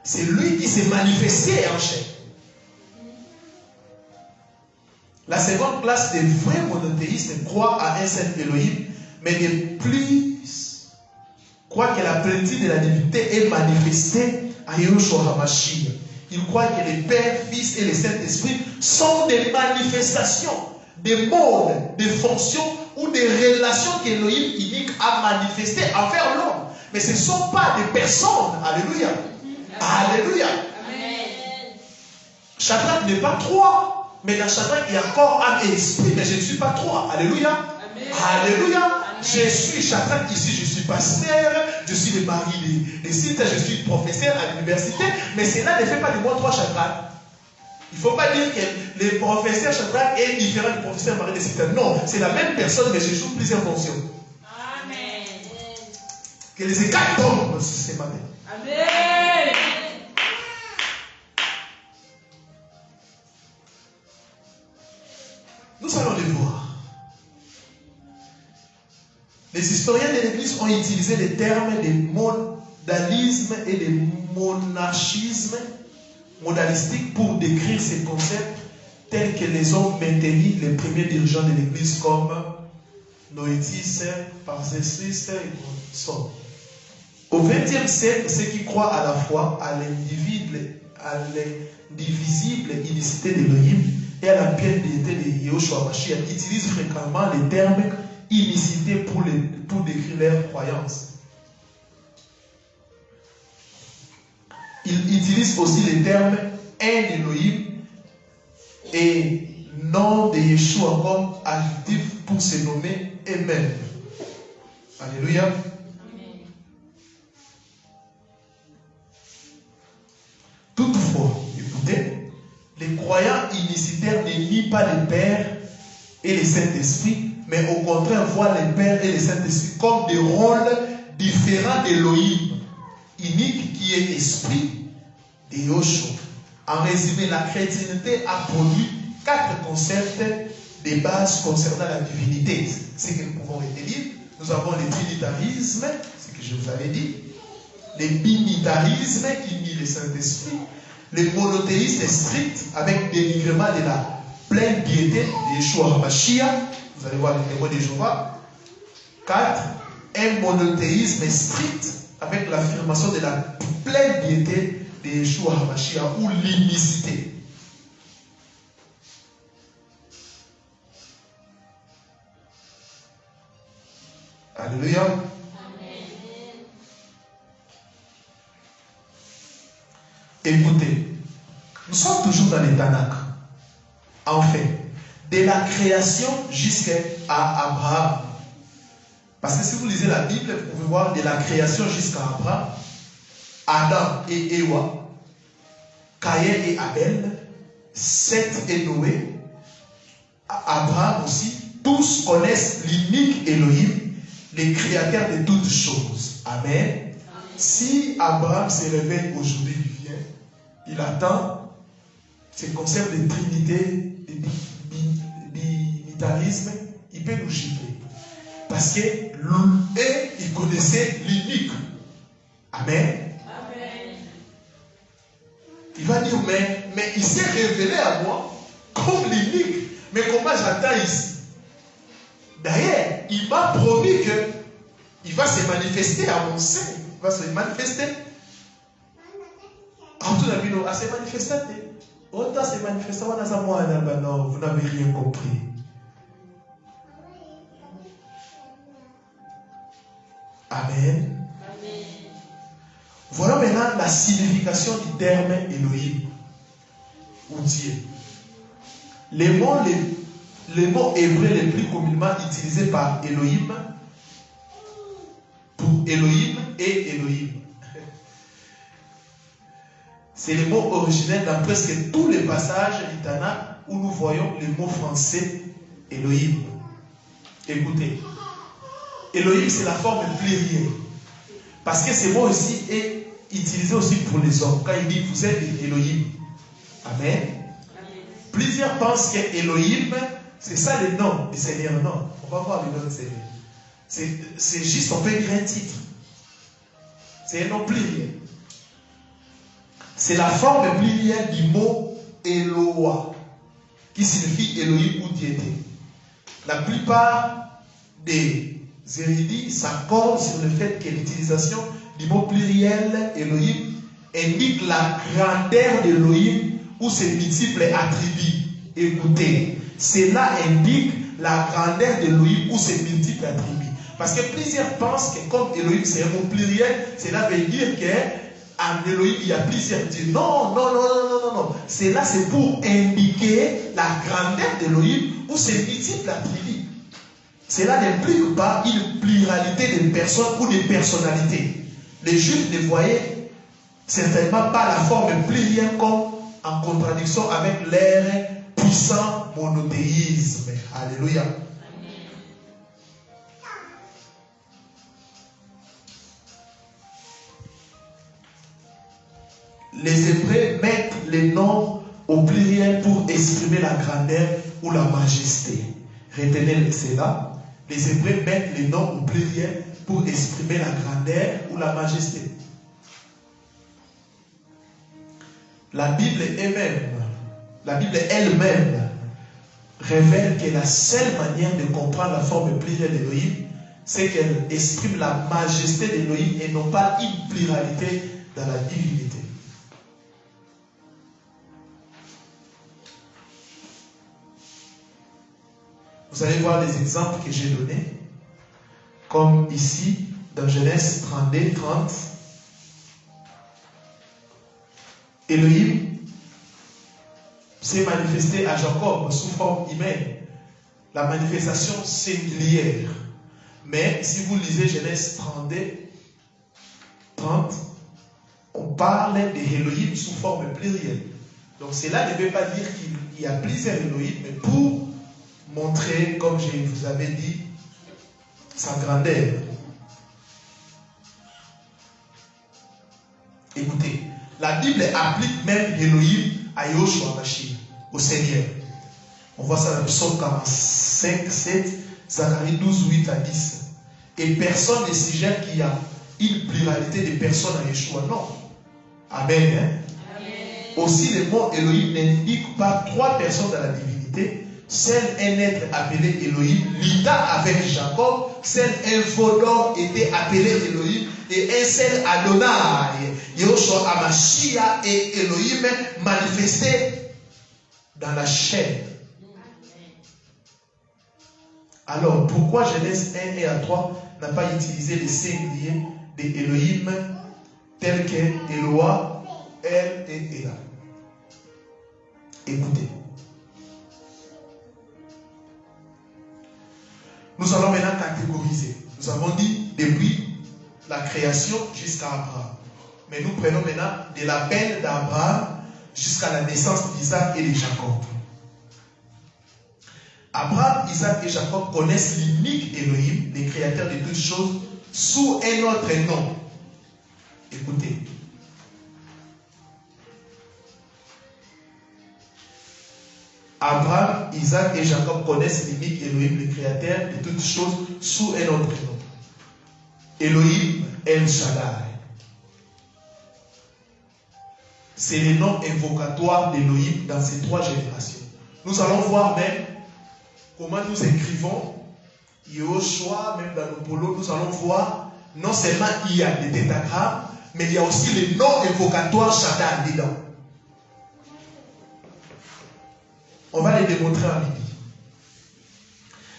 c'est lui qui s'est manifesté en chair. La seconde classe des vrais monothéistes croient à un seul Elohim, mais de plus croient que la plénitude de la divinité est manifestée à Yehoshua HaMashiach. Ils croient que le Père, Fils et le Saint-Esprit sont des manifestations, des modes, des fonctions ou des relations qu'Elohim unique a manifestées envers l'homme. Mais ce ne sont pas des personnes. Alléluia. Alléluia. Shadrach n'est pas trois. Mais dans Shadrach, il y a corps, âme et esprit. Mais je ne suis pas trois. Alléluia. Alléluia. Amen. Je suis Shadrach ici, je suis pasteur, je suis le mari des sites, je suis professeur à l'université. Mais cela ne fait pas de moi trois Shadrach. Il ne faut pas dire que le professeur Shadrach est différent du professeur mari des sites. Non, c'est la même personne, mais je joue plusieurs fonctions. Amen. Que les écarts tombent ce matin. Amen. Nous allons les voir. Les historiens de l'Église ont utilisé les termes de modalisme et de monarchisme modalistique pour décrire ces concepts tels que les ont maintenus les premiers dirigeants de l'Église comme Noétis, Parcésis et Son. Au XXe siècle, ceux qui croient à la fois à l'indivisible unicité d'Elohim et à la pleine déité de Yehoshua HaMashiach utilisent fréquemment les termes unicité pour décrire leur croyance. Ils utilisent aussi les termes un Elohim et nom de Yeshua comme adjectif pour se nommer eux-mêmes. Alléluia. Amen. Toutefois, écoutez, les croyants unicitaires ne nient pas le Père et le Saint-Esprit, mais au contraire voient le Père et le Saint-Esprit comme des rôles différents d'Elohim, unique qui est esprit de Yoshua. En résumé, la chrétienté a produit 4 concepts de base concernant la divinité. Ce que nous pouvons retenir, nous avons le trinitarisme, ce que je vous avais dit, le binitarisme qui nie le Saint-Esprit, le monothéisme strict avec dénigrement de la pleine piété de Yeshua HaMashiach. Vous allez voir les témoins de Jéhovah. 4. Un monothéisme strict avec l'affirmation de la pleine piété de Yeshua HaMashiach ou l'unicité. Alléluia. Amen. Écoutez, nous sommes toujours dans les Tanakh. En fait, de la création jusqu'à Abraham. Parce que si vous lisez la Bible, vous pouvez voir de la création jusqu'à Abraham, Adam et Ewa, Caïn et Abel, Seth et Noé, Abraham aussi, tous connaissent l'unique Elohim, le créateur de toutes choses. Amen. Si Abraham se réveille aujourd'hui, il vient, il attend ce concept de trinité, de binitarisme, il peut nous gifler. Parce que lui, il connaissait l'unique. Amen. Il va dire, mais il s'est révélé à moi comme l'unique. Mais comment j'attends ici? D'ailleurs, il m'a promis qu'il va se manifester à mon sein. Il va se manifester. Vous n'avez rien compris. Amen. Voilà maintenant la signification du terme Elohim ou Dieu. Les mots hébreux les plus communément utilisés par Elohim pour Elohim et Elohim. C'est les mots originels dans presque tous les passages du Tanakh où nous voyons le mot français Elohim. Écoutez, Elohim c'est la forme plurielle. Parce que ce mot aussi est utilisé aussi pour les hommes. Quand il dit vous êtes Elohim. Amen. Plusieurs pensent que Elohim, c'est ça le nom du Seigneur. Non, on va voir le nom du Seigneur. C'est juste, on peut dire un titre. C'est un nom pluriel. C'est la forme plurielle du mot Eloah, qui signifie Elohim ou Dieu. La plupart des érudits s'accordent sur le fait que l'utilisation du mot pluriel Elohim indique la grandeur d'Elohim ou ses multiples attributs. Écoutez, cela indique la grandeur d'Elohim ou ses multiples attributs. Parce que plusieurs pensent que comme Elohim c'est un mot pluriel, cela veut dire qu'en Elohim il y a plusieurs dieux. Non. Cela c'est pour indiquer la grandeur d'Elohim ou ses multiples attributs. Cela n'implique pas une pluralité de personnes ou de personnalités. Les Juifs ne voyaient certainement pas la forme plurielle comme en contradiction avec leur puissant monothéisme. Alléluia. Les Hébreux mettent les noms au pluriel pour exprimer la grandeur ou la majesté. Retenez cela. Les Hébreux mettent les noms au pluriel pour exprimer la grandeur ou la majesté. La Bible elle-même révèle que la seule manière de comprendre la forme plurielle d'Élohim, c'est qu'elle exprime la majesté d'Élohim et non pas une pluralité dans la divinité. Vous allez voir les exemples que j'ai donnés, comme ici, dans Genèse 32, 30. Elohim s'est manifesté à Jacob sous forme humaine, la manifestation singulière. Mais si vous lisez Genèse 32, 30, on parle d'Elohim sous forme plurielle. Donc cela ne veut pas dire qu'il y a plusieurs Elohim, mais pour montrer, comme je vous avais dit, sa grandeur. Écoutez, la Bible applique même Elohim à Yoshua Mashiach, au Seigneur. On voit ça dans le psaume 45, 7, Zacharie 12, 8 à 10. Et personne ne suggère qu'il y a une pluralité de personnes à Yeshua. Non. Amen. Amen. Aussi, le mot Elohim n'indique pas trois personnes dans la divinité. Seul un être appelé Elohim lutta avec Jacob. Seul un veau d'or était appelé Elohim. Et un seul Adonai, Yoshua Hamashiach et Elohim manifesté dans la chair. Alors, pourquoi Genèse 1 et 3 n'a pas utilisé les singuliers d'Elohim tels que Eloah, El et Ela? Écoutez. Nous allons maintenant catégoriser. Nous avons dit depuis la création jusqu'à Abraham. Mais nous prenons maintenant de l'appel d'Abraham jusqu'à la naissance d'Isaac et de Jacob. Abraham, Isaac et Jacob connaissent l'unique Elohim, le créateur de toutes choses, sous un autre nom. Écoutez. Abraham, Isaac et Jacob connaissent l'unique Elohim, le créateur de toutes choses, sous un autre nom. Elohim El Shaddai. C'est le nom invocatoire d'Elohim dans ces trois générations. Nous allons voir même comment nous écrivons Yehoshua, même dans nos polos, nous allons voir non seulement il y a des tétagrammes, mais il y a aussi les noms invocatoires Shaddai dedans. On va les démontrer en Bible.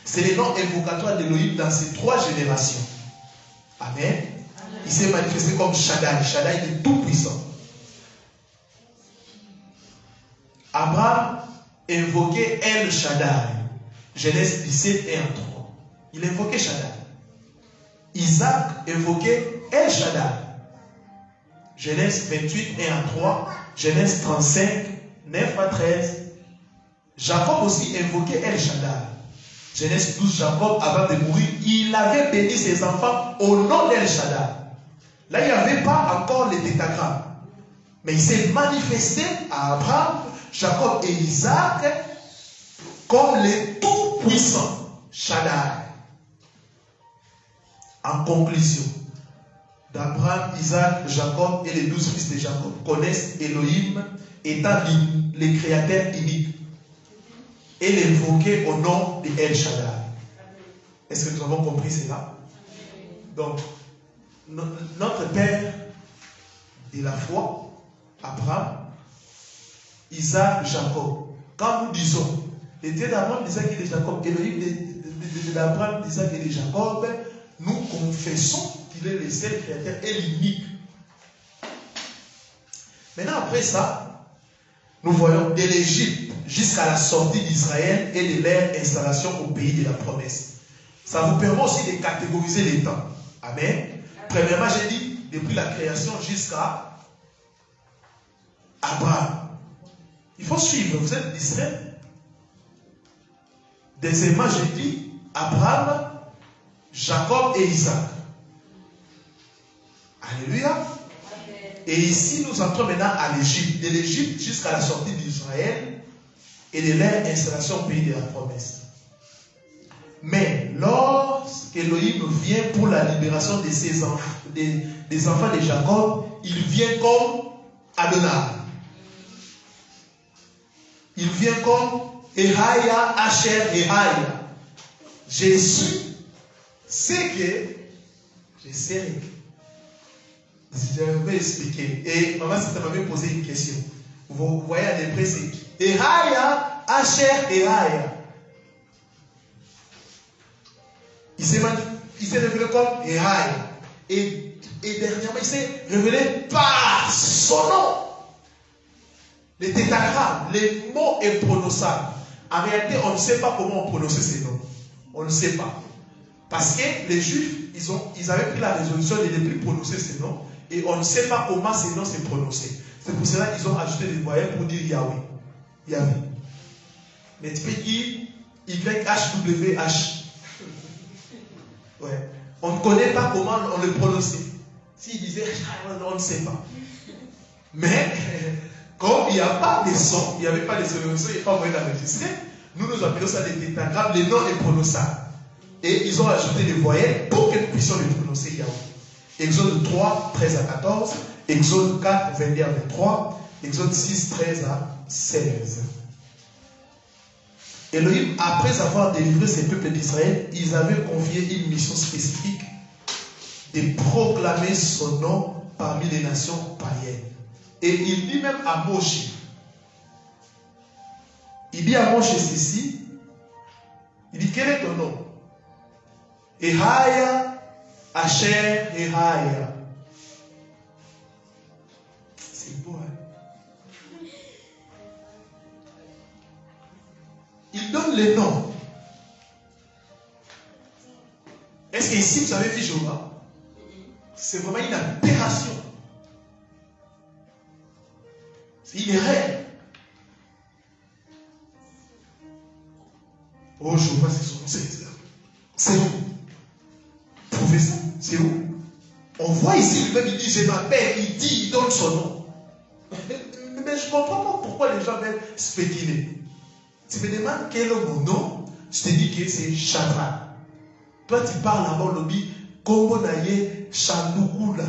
C'est les noms invocatoires d'Elohim dans ces trois générations. Amen. Il s'est manifesté comme Shaddai. Shaddai est tout puissant. Abraham invoquait El Shaddai. Genèse 17 et 1, 3. Il invoquait Shaddai. Isaac invoquait El Shaddai. Genèse 28 et 1, 3. Genèse 35, 9 à 13. Jacob aussi invoquait El Shaddai. Genèse 12, Jacob, avant de mourir, il avait béni ses enfants au nom d'El Shaddai. Là, il n'y avait pas encore les tétagrammes. Mais il s'est manifesté à Abraham, Jacob et Isaac comme les tout-puissants Shaddai. En conclusion, d'Abraham, Isaac, Jacob et les 12 fils de Jacob connaissent Elohim étant les créateurs uniques et l'évoquer au nom de El Shaddai. Est-ce que nous avons compris cela? Donc, notre père de la foi, Abraham, Isaac, Jacob. Quand nous disons le Dieu d'Abraham, d'Isaac et de Jacob, Elohim d'Abraham, d'Isaac et de Jacob, nous confessons qu'il est le seul créateur et l'unique. Maintenant, après ça, nous voyons de l'Égypte jusqu'à la sortie d'Israël et de leur installation au pays de la promesse. Ça vous permet aussi de catégoriser les temps. Amen. Premièrement, j'ai dit depuis la création jusqu'à Abraham. Il faut suivre, vous êtes d'Israël. Deuxièmement, j'ai dit Abraham, Jacob et Isaac. Alléluia. Et ici, nous entrons maintenant à l'Égypte. De l'Égypte jusqu'à la sortie d'Israël et de leur installation au pays de la promesse. Mais lorsqu'Élohim vient pour la libération de ses enfants, des enfants de Jacob, il vient comme Adonai. Il vient comme Ehaya, Asher, Ehaya. Jésus, c'est que je sais. Je vais expliquer. Et maman, si tu m'avais posé une question, vous voyez à l'hébreu, c'est Ehaya, Asher, Ehaya. Il s'est révélé comme Ehaya. Et dernièrement, il s'est révélé par son nom. Les tétagrammes, les mots imprononçables. En réalité, on ne sait pas comment on prononçait ces noms. On ne sait pas. Parce que les Juifs, ils avaient pris la résolution de ne plus prononcer ces noms. Et on ne sait pas comment ces noms se prononçaient. C'est pour cela qu'ils ont ajouté des voyelles pour dire Yahweh. Yahweh. Mais tu peux dire YHWH. Ouais. On ne connaît pas comment on le prononçait. S'ils disaient, on ne sait pas. Mais, comme il n'y a pas de son, il n'y avait pas de solution, il n'y a pas moyen d'enregistrer, nous appelons ça des tétagrammes, les noms imprononçables. Et ils ont ajouté des voyelles pour que nous puissions les prononcer Yahweh. Exode 3, 13 à 14, Exode 4, 21 à 23, Exode 6, 13 à 16. Elohim, après avoir délivré ces peuples d'Israël, ils avaient confié une mission spécifique de proclamer son nom parmi les nations païennes. Et il dit même à Moshe, il dit à Moshe ceci, il dit, quel est ton nom? Ehaya, Asher, Ehaya. C'est beau, hein? Il donne les noms. Est-ce que ici vous avez vu Jéhovah? C'est vraiment une aberration. Il est réel. Oh, je vois, c'est où? Prouvez ça. C'est où? On voit ici lui-même, il dit, je m'appelle, il dit, il donne son nom. Mais je ne comprends pas pourquoi les gens veulent spéculer. Tu me demandes quel est mon nom, je te dis que c'est Shadrach. Toi, tu parles là-bas au lobby, Kombo Naye Chandoukula.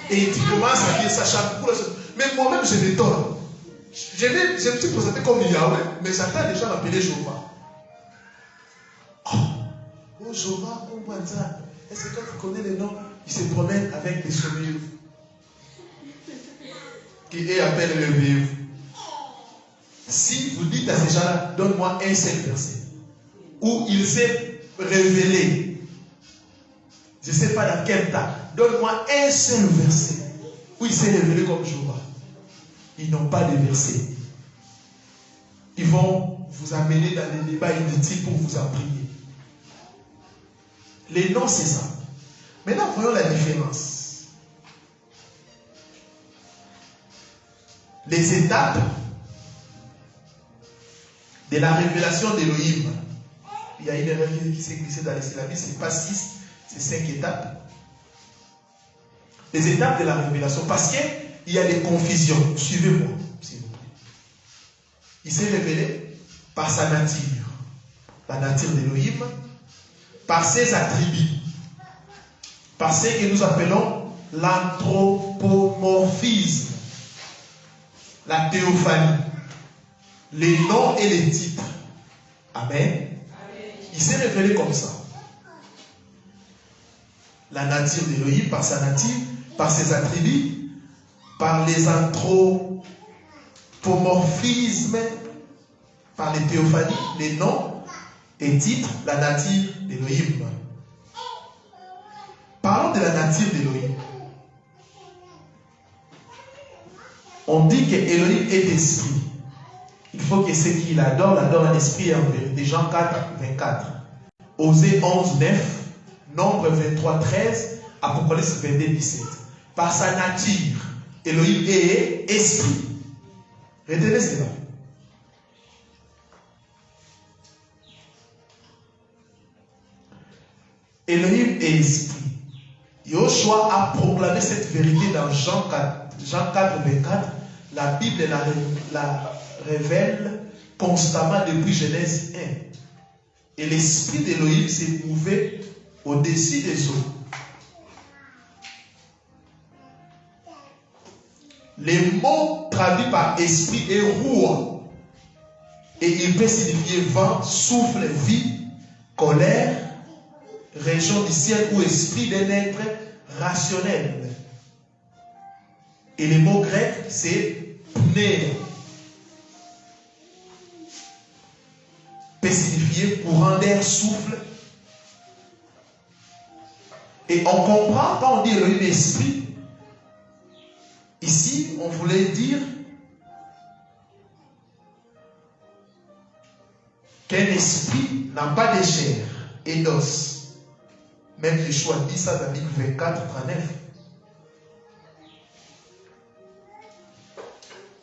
Et tu commences à dire ça, Chandoukula. Mais moi-même, je m'étonne. Je me suis présenté comme Yahweh, mais j'entends déjà m'appeler Jéhovah. Oh, Jéhovah, Kombo Anza. Est-ce que quand tu connais les noms, il se promène avec des sommets qui appellent le vieux. Si vous dites à ces gens-là, donne-moi un seul verset où il s'est révélé, je ne sais pas dans quel temps, donne-moi un seul verset où il s'est révélé comme Jéhovah. Ils n'ont pas de verset. Ils vont vous amener dans des débats inutiles pour vous en prier. Les noms, c'est ça. Maintenant, voyons la différence. Les étapes de la révélation d'Élohim. Il y a une erreur qui s'est glissée dans l'islamisme, ce n'est pas 6, c'est 5 étapes. Les étapes de la révélation, parce qu'il y a des confusions. Suivez-moi, s'il vous plaît. Il s'est révélé par sa nature, la nature d'Élohim, par ses attributs, par ce que nous appelons l'anthropomorphisme, la théophanie, les noms et les titres. Amen. Il s'est révélé comme ça. La nature d'Élohim, par sa nature, par ses attributs, par les anthropomorphismes, par les théophanies, les noms et titres, la nature d'Élohim. Parlons de la nature d'Élohim. On dit que Élohim est esprit. Il faut que ceux qui l'adorent en esprit et en vérité. Jean 4, 24. Osée 11, 9. Nombre 23, 13. Apocalypse 22, 17. Par sa nature, Élohim est esprit. Retenez cela. Élohim est esprit. Yoshua a proclamé cette vérité dans Jean 4, 24. La Bible la révèle constamment depuis Genèse 1. Et l'esprit d'Élohim s'est mouvé au-dessus des eaux. Les mots traduits par esprit est roi. Et il peut signifier vent, souffle, vie, colère, région du ciel ou esprit d'un être rationnel. Et le mot grec, c'est pneu. Peut signifier courant d'air, souffle. Et on comprend quand on dit Elohim esprit. Ici, on voulait dire qu'un esprit n'a pas de chair et d'os. Même Yeshua dit ça dans Luc 24, 39.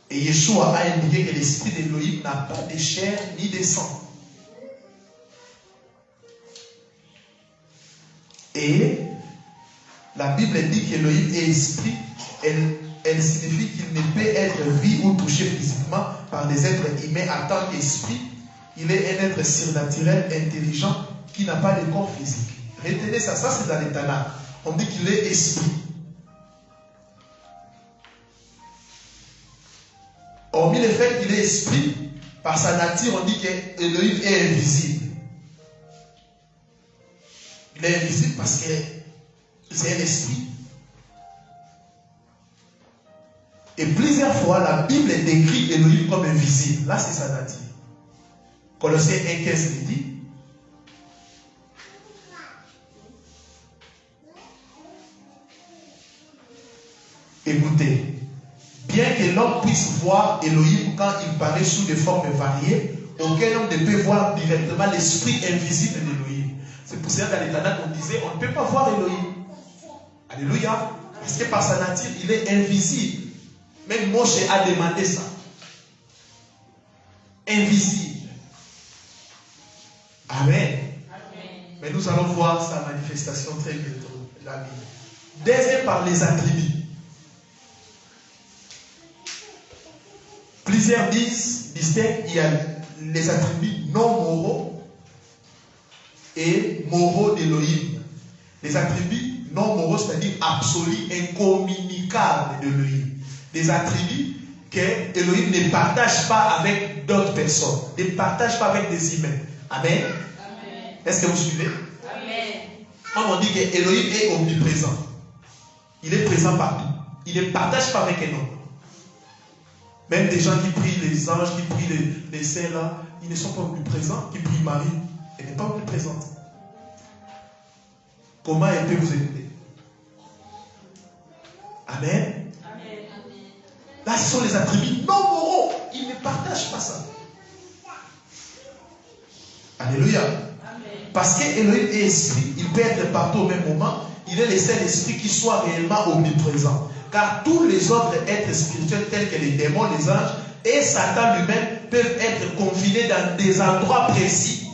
Et Yeshua a indiqué que l'esprit d'Élohim n'a pas de chair ni de sang. Et la Bible dit qu'Élohim est esprit. Elle signifie qu'il ne peut être vu ou touché physiquement par des êtres humains en tant qu'esprit. Il est un être surnaturel, intelligent, qui n'a pas de corps physique. Retenez ça, ça c'est dans les Tanakh. On dit qu'il est esprit. Hormis le fait qu'il est esprit, par sa nature, on dit qu'Élohim est invisible. Il est invisible parce que c'est un esprit. Et plusieurs fois, la Bible décrit Élohim comme invisible. Là, c'est sa nature. Colossiens 1,15 le dit. Écoutez, bien que l'homme puisse voir Élohim quand il paraît sous des formes variées, aucun homme ne peut voir directement l'esprit invisible d'Élohim. C'est pour ça qu'à l'Éternel, on disait, on ne peut pas voir Élohim. Alléluia. Parce que par sa nature, il est invisible. Même Moshe a demandé ça. Invisible. Amen. Mais nous allons voir sa manifestation très bientôt. La Bible. Deuxième par les attributs. Plusieurs distinguent, il y a les attributs non moraux et moraux d'Élohim. Les attributs non moraux, c'est-à-dire absolus, incommunicables d'Élohim. Des attributs que Elohim ne partage pas avec d'autres personnes, ne partage pas avec des humains. Amen. Amen. Est-ce que vous suivez? Amen. Comme on dit que Elohim est omniprésent. Il est présent partout. Il ne partage pas avec un homme. Même des gens qui prient les anges, qui prient les saints là, ils ne sont pas omniprésents. Qui prient Marie, elle n'est pas omniprésente. Comment elle peut vous aider? Amen. Amen. Là, ce sont les attributs non moraux. Ils ne partagent pas ça. Alléluia. Amen. Parce qu'Élohim est esprit, il peut être partout au même moment. Il est le seul esprit qui soit réellement omniprésent. Car tous les autres êtres spirituels tels que les démons, les anges et Satan lui-même peuvent être confinés dans des endroits précis.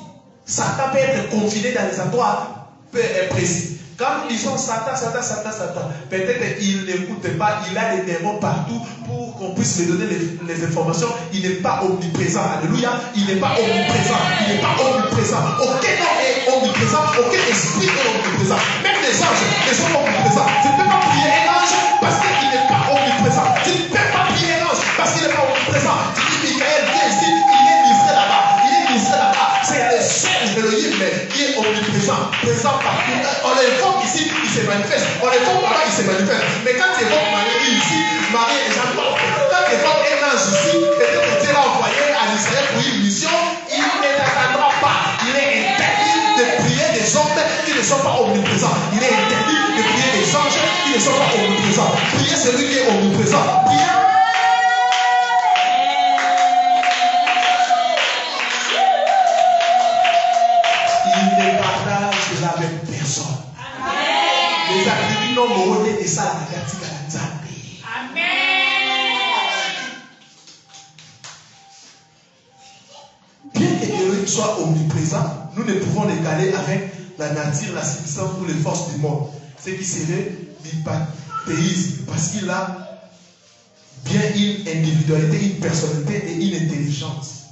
Satan peut être confiné dans des endroits précis. Quand nous disons Satan, peut-être il n'écoute pas, il a des démons partout pour qu'on puisse lui donner les informations. Il n'est pas omniprésent. Alléluia. Il n'est pas omniprésent. Il n'est pas omniprésent. Aucun homme est omniprésent. Aucun esprit est omniprésent. Même les anges ne sont pas omniprésents. Tu ne peux pas prier un ange parce qu'il n'est pas omniprésent. Tu ne peux pas prier un ange parce qu'il n'est pas omniprésent. Tu dis Michael, viens ici, il est livré là-bas. Il est livré là-bas. C'est le seul Elohim qui est omniprésent, présent partout. On l'évoque ici, il se manifeste. On l'évoque là-bas, il se manifeste. Mais quand tu évoques Marie ici, Marie est jamais. Quand tu évoques un ange ici, peut-être que Dieu l'a envoyé à Israël pour une mission, il ne t'attendra pas. Il est interdit de prier des hommes qui ne sont pas omniprésents. Il est interdit de prier des anges qui ne sont pas omniprésents. Priez celui qui est omniprésent. Priez. Avec personne. Amen. Les attributs non moraux et ça la pratique à la Nzambe. Amen. Bien que Elohim soit omniprésent, nous ne pouvons l'égaler avec la nature, la substance ou les forces du monde. Ce qui serait l'hypathéisme, parce qu'il a bien une individualité, une personnalité et une intelligence.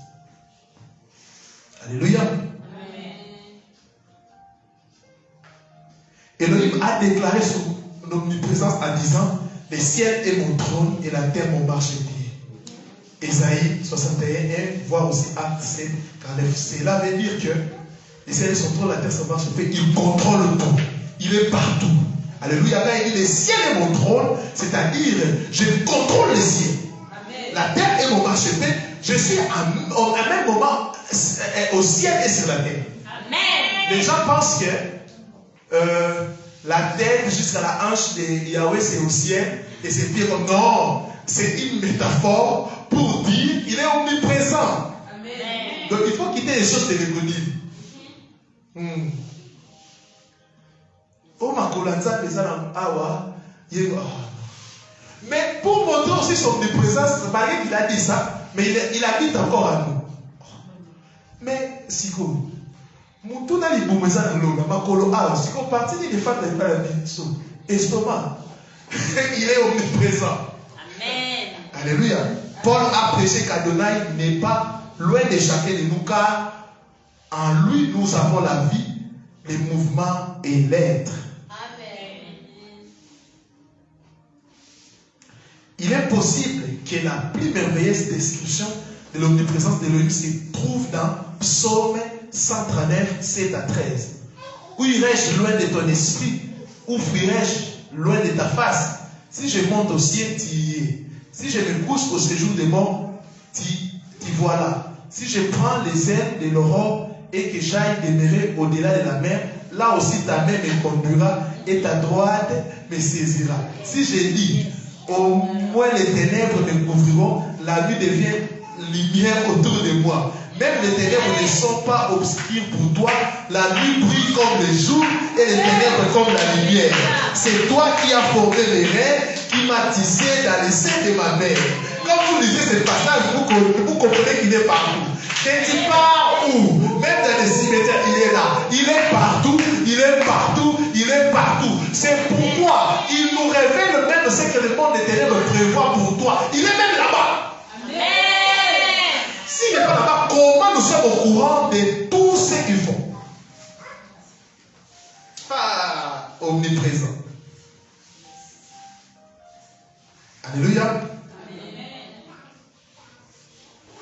Alléluia. Elohim a déclaré son omniprésence en disant: le ciel est mon trône et la terre mon marchepied. Ésaïe 61, voire aussi Acte 7, 49. Cela veut dire que le ciel est son trône, la terre son marchepied. Il contrôle tout. Il est partout. Alléluia. Quand il dit le ciel est mon trône, c'est-à-dire je contrôle le ciel. Amen. La terre est mon marchepied. Je suis en même moment au ciel et sur la terre. Amen. Les gens pensent que la tête jusqu'à la hanche de Yahweh c'est au ciel et c'est pire. Non, c'est une métaphore pour dire qu'il est omniprésent. Amen. Donc il faut quitter les choses de l'économie. Mais pour montrer aussi son omniprésence, malgré qu'il a dit ça, mais il habite encore à nous. Mais Siko, Mutuna li boumeza na longa makolo a si qu'on partit des femmes de la vie estomac il est omniprésent. Amen. Alléluia. Paul a prêché qu'Adonai n'est pas loin de chacun de nous car en lui nous avons la vie, les mouvements et l'être. Amen. Il est possible que la plus merveilleuse description de l'omniprésence de l'Élohim se trouve dans Psaume 139, 7 à 13. Où irai-je loin de ton esprit? Où fuirai-je loin de ta face? Si je monte au ciel, tu y es. Si je me couche au séjour des morts, tu vois là. Si je prends les ailes de l'aurore et que j'aille demeurer au-delà de la mer, là aussi ta main me conduira et ta droite me saisira. Si je dis, au moins les ténèbres me couvriront, la nuit devient lumière autour de moi. Même les ténèbres ne sont pas obscures pour toi. La nuit brille comme le jour et les ténèbres comme la lumière. C'est toi qui as formé les reins qui m'a tissé dans les seins de ma mère. Quand vous lisez ce passage, vous comprenez qu'il est partout. Je ne dis pas où. Même dans les cimetières, il est là. Il est partout, il est partout, il est partout. C'est pourquoi il nous révèle même ce que le monde des ténèbres prévoit pour toi. Il est même là-bas. Amen. S'il n'est pas là-bas, comment nous sommes au courant de tout ce qu'ils font? Ah, omniprésent. Alléluia.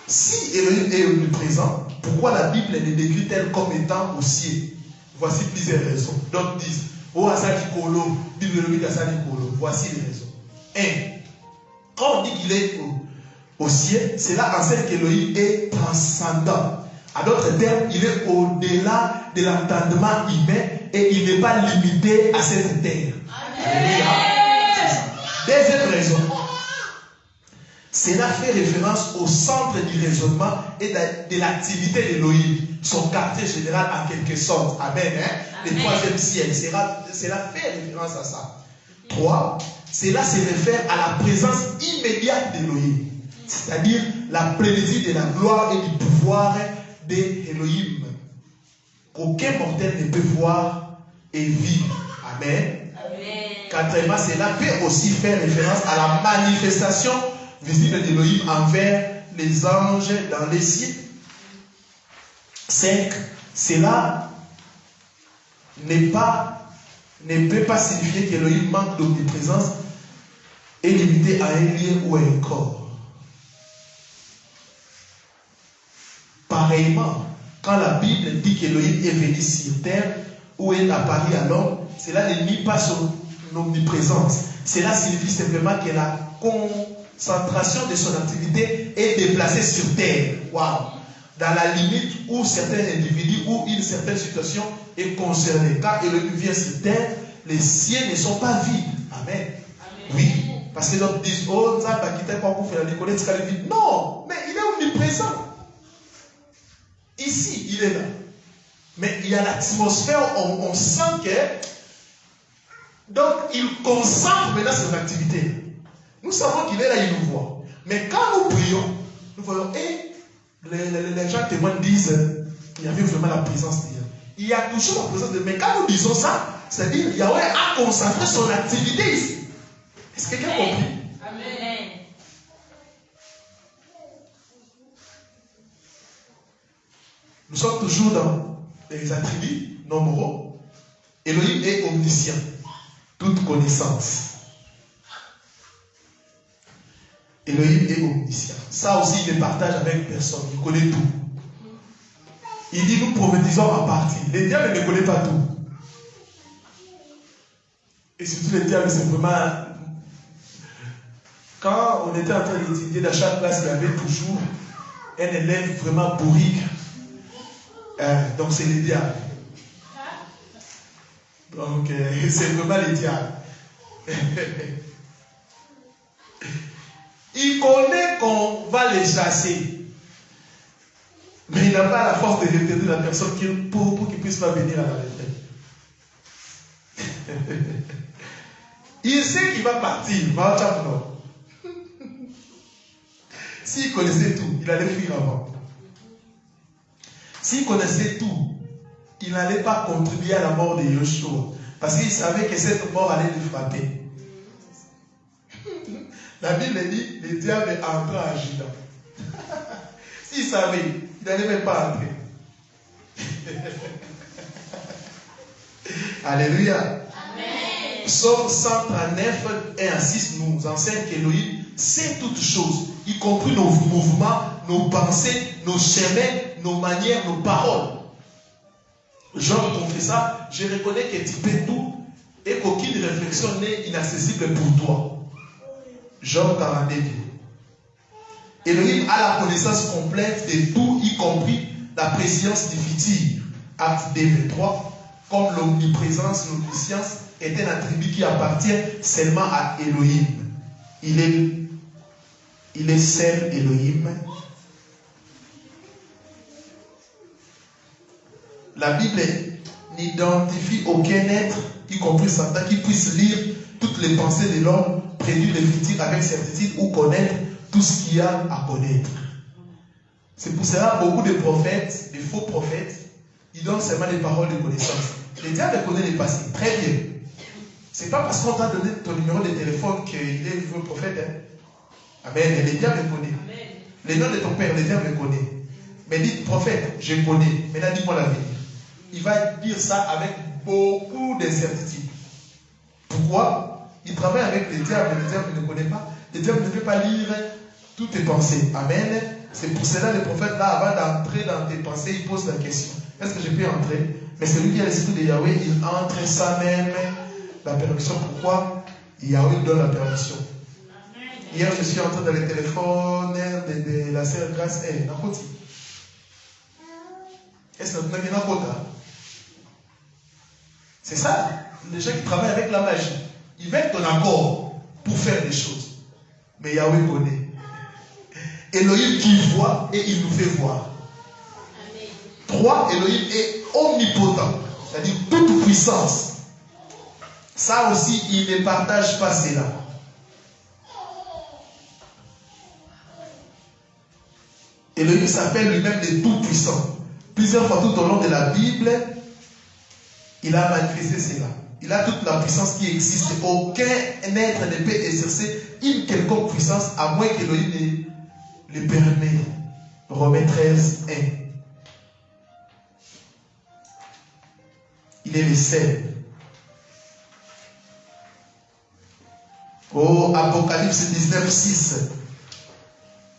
Si Elohim est omniprésent, pourquoi la Bible le décrit-elle comme étant au ciel? Voici plusieurs raisons. D'autres disent, oh Asali Kolo, Bible Asali Kolo. Voici les raisons. 1. Quand on dit qu'il est au ciel, cela enseigne qu'Elohim est transcendant. À d'autres termes, il est au-delà de l'entendement humain et il n'est pas limité à cette terre. Alléluia. Deuxième raison. Cela fait référence au centre du raisonnement et de l'activité d'Elohim, son quartier général en quelque sorte. Amen. Le troisième ciel. Cela fait référence à ça. 3. Cela se réfère à la présence immédiate d'Elohim, c'est-à-dire la plénitude de la gloire et du pouvoir d'Elohim, qu'aucun mortel ne peut voir et vivre. Amen. Quatrièmement, cela peut aussi faire référence à la manifestation visible d'Elohim envers les anges dans les cieux. 5. Cela ne peut pas signifier qu'Elohim manque d'omniprésence et limité à un lieu ou à un corps. Pareillement, quand la Bible dit qu'Elohim est venu sur terre ou est apparu à l'homme, cela ne nie pas son omniprésence. Cela signifie simplement que la concentration de son activité est déplacée sur terre. Wow. Dans la limite où certains individus ou une certaine situation est concernée. Quand Elohim vient sur terre, les cieux ne sont pas vides. Amen. Oui. Parce que les autres disent, oh, ça va quitter quoi pour faire la décoller, c'est vide. Non, mais il est omniprésent. Ici, il est là. Mais il y a l'atmosphère, on sent que. Donc, il concentre maintenant son activité. Nous savons qu'il est là, il nous voit. Mais quand nous prions, nous voyons, les gens témoignent, disent, il y avait vraiment la présence de Dieu. Il y a toujours la présence de Dieu. Mais quand nous disons ça, c'est-à-dire, Yahweh a concentré son activité ici. Est-ce que quelqu'un a compris? Amen. Nous sommes toujours dans les attributs non moraux. Elohim est omniscient, toute connaissance. Elohim est omniscient. Ça aussi, il le partage avec personne. Il connaît tout. Il dit, nous prophétisons en partie. Les diables ne connaissent pas tout. Et surtout les diables, c'est vraiment... Quand on était en train d'étudier, dans chaque classe, il y avait toujours un élève vraiment bourrique. Donc c'est les diables. Donc c'est vraiment les diables. Il connaît qu'on va les chasser. Mais il n'a pas la force de retenir la personne pour qu'il ne puisse pas venir à la retraite. Il sait qu'il va partir. S'il connaissait tout, il allait fuir avant. S'il connaissait tout, il n'allait pas contribuer à la mort de Yoshua. Parce qu'il savait que cette mort allait le frapper. La Bible dit, le diable entra à Judas. S'il savait, il n'allait même pas entrer. Alléluia. Amen. Psaume 139, 1 à 6 nous enseigne qu'Elohim sait toutes choses, y compris nos mouvements, nos pensées, nos chemins, nos manières, nos paroles. Job confie ça, je reconnais que tu peux tout et qu'aucune réflexion n'est inaccessible pour toi. Job 42. Elohim a la connaissance complète de tout, y compris la préscience du futur. Acte 2, 23. Comme l'omniprésence, l'omniscience est un attribut qui appartient seulement à Elohim. Il est seul Elohim. La Bible n'identifie aucun être, y compris Satan, qui puisse lire toutes les pensées de l'homme prédire le futur avec certitude ou connaître tout ce qu'il y a à connaître. C'est pour cela beaucoup de prophètes, de faux prophètes, ils donnent seulement des paroles de connaissance. Le diable connaît le passé, très bien. C'est pas parce qu'on t'a donné ton numéro de téléphone qu'il est un prophète. Hein? Amen. Le diable connaît. Amen. Le nom de ton père, le diable connaît. Mais dites prophète, je connais. Maintenant dis-moi l'avenir. Il va dire ça avec beaucoup d'incertitude. Pourquoi? Il travaille avec le diable ne connaît pas. Le diable ne peut pas lire toutes tes pensées. Amen. C'est pour cela le prophète là, avant d'entrer dans tes pensées, il pose la question. Est-ce que je peux entrer? Mais celui qui a l'esprit de Yahweh, il entre sans même la permission. Pourquoi? Yahweh donne la permission. Hier, je suis entré dans le téléphone de la sœur Grâce et Nakoti. Est-ce que tu n'as pas? C'est ça, les gens qui travaillent avec la magie. Ils mettent ton accord pour faire des choses. Mais Yahweh connaît. Elohim qui voit et il nous fait voir. 3, Elohim est omnipotent, c'est-à-dire toute puissance. Ça aussi, il ne partage pas cela. Elohim s'appelle lui-même le tout-puissant. Plusieurs fois tout au long de la Bible, il a manifesté cela. Il a toute la puissance qui existe. Aucun être ne peut exercer une quelconque puissance à moins qu'Elohim le permet. Romains 13, 1. Il est le seul. Au Apocalypse 19, 6.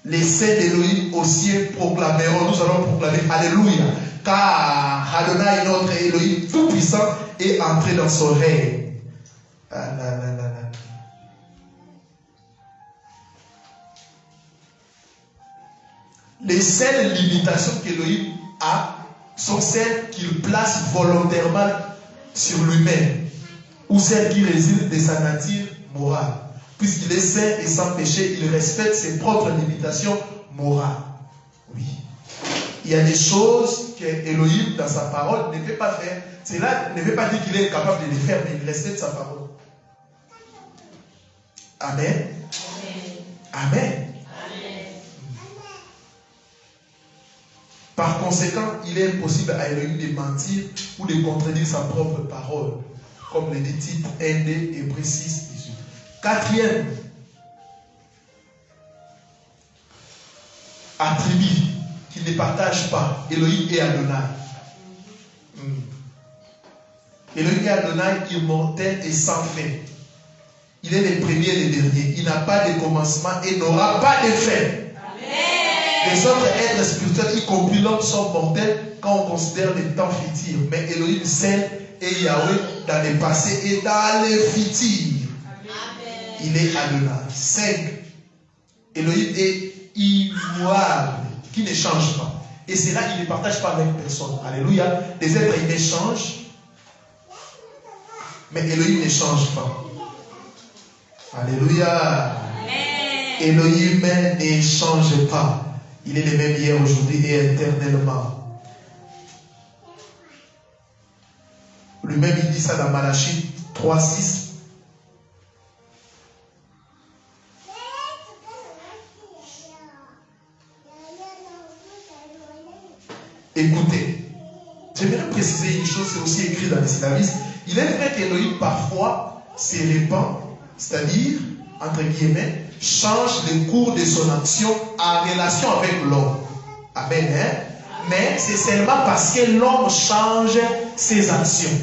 Les saints d'Elohim aux cieux proclameront, nous allons proclamer Alléluia, car Adonai, notre Elohim tout-puissant, est entré dans son règne. Les seules limitations qu'Elohim a sont celles qu'il place volontairement sur lui-même, ou celles qui résultent de sa nature morale. Puisqu'il est saint et sans péché, il respecte ses propres limitations morales. Oui. Il y a des choses que Elohim, dans sa parole, ne peut pas faire. Cela ne veut pas dire qu'il est incapable de les faire, mais il respecte sa parole. Amen. Amen. Amen. Par conséquent, il est impossible à Elohim de mentir ou de contredire sa propre parole, comme le dit Tite 1, Hébreux 6, 18. Quatrième attribut qu'il ne partage pas, Elohim et Adonai. Elohim et Adonai, immortel et sans fin. Il est le premier et le dernier. Il n'a pas de commencement et n'aura pas de fin. Les autres êtres spirituels, y compris l'homme, sont mortels quand on considère les temps futurs. Mais Elohim seul est Yahweh dans le passé et dans le futur. Il est Adonai. 5. Elohim est immuable, qui ne change pas. Et c'est là qu'il ne partage pas avec personne. Alléluia. Les êtres, ils échangent, mais Elohim ne change pas. Alléluia. Elohim ne change pas. Il est le même hier, aujourd'hui et éternellement. Lui-même, il dit ça dans Malachie 3, 6. Écoutez, j'aimerais préciser une chose, c'est aussi écrit dans les syllabismes. Il est vrai qu'Elohim parfois se répand, c'est-à-dire, entre guillemets, change le cours de son action en relation avec l'homme. Amen. Hein? Mais c'est seulement parce que l'homme change ses actions.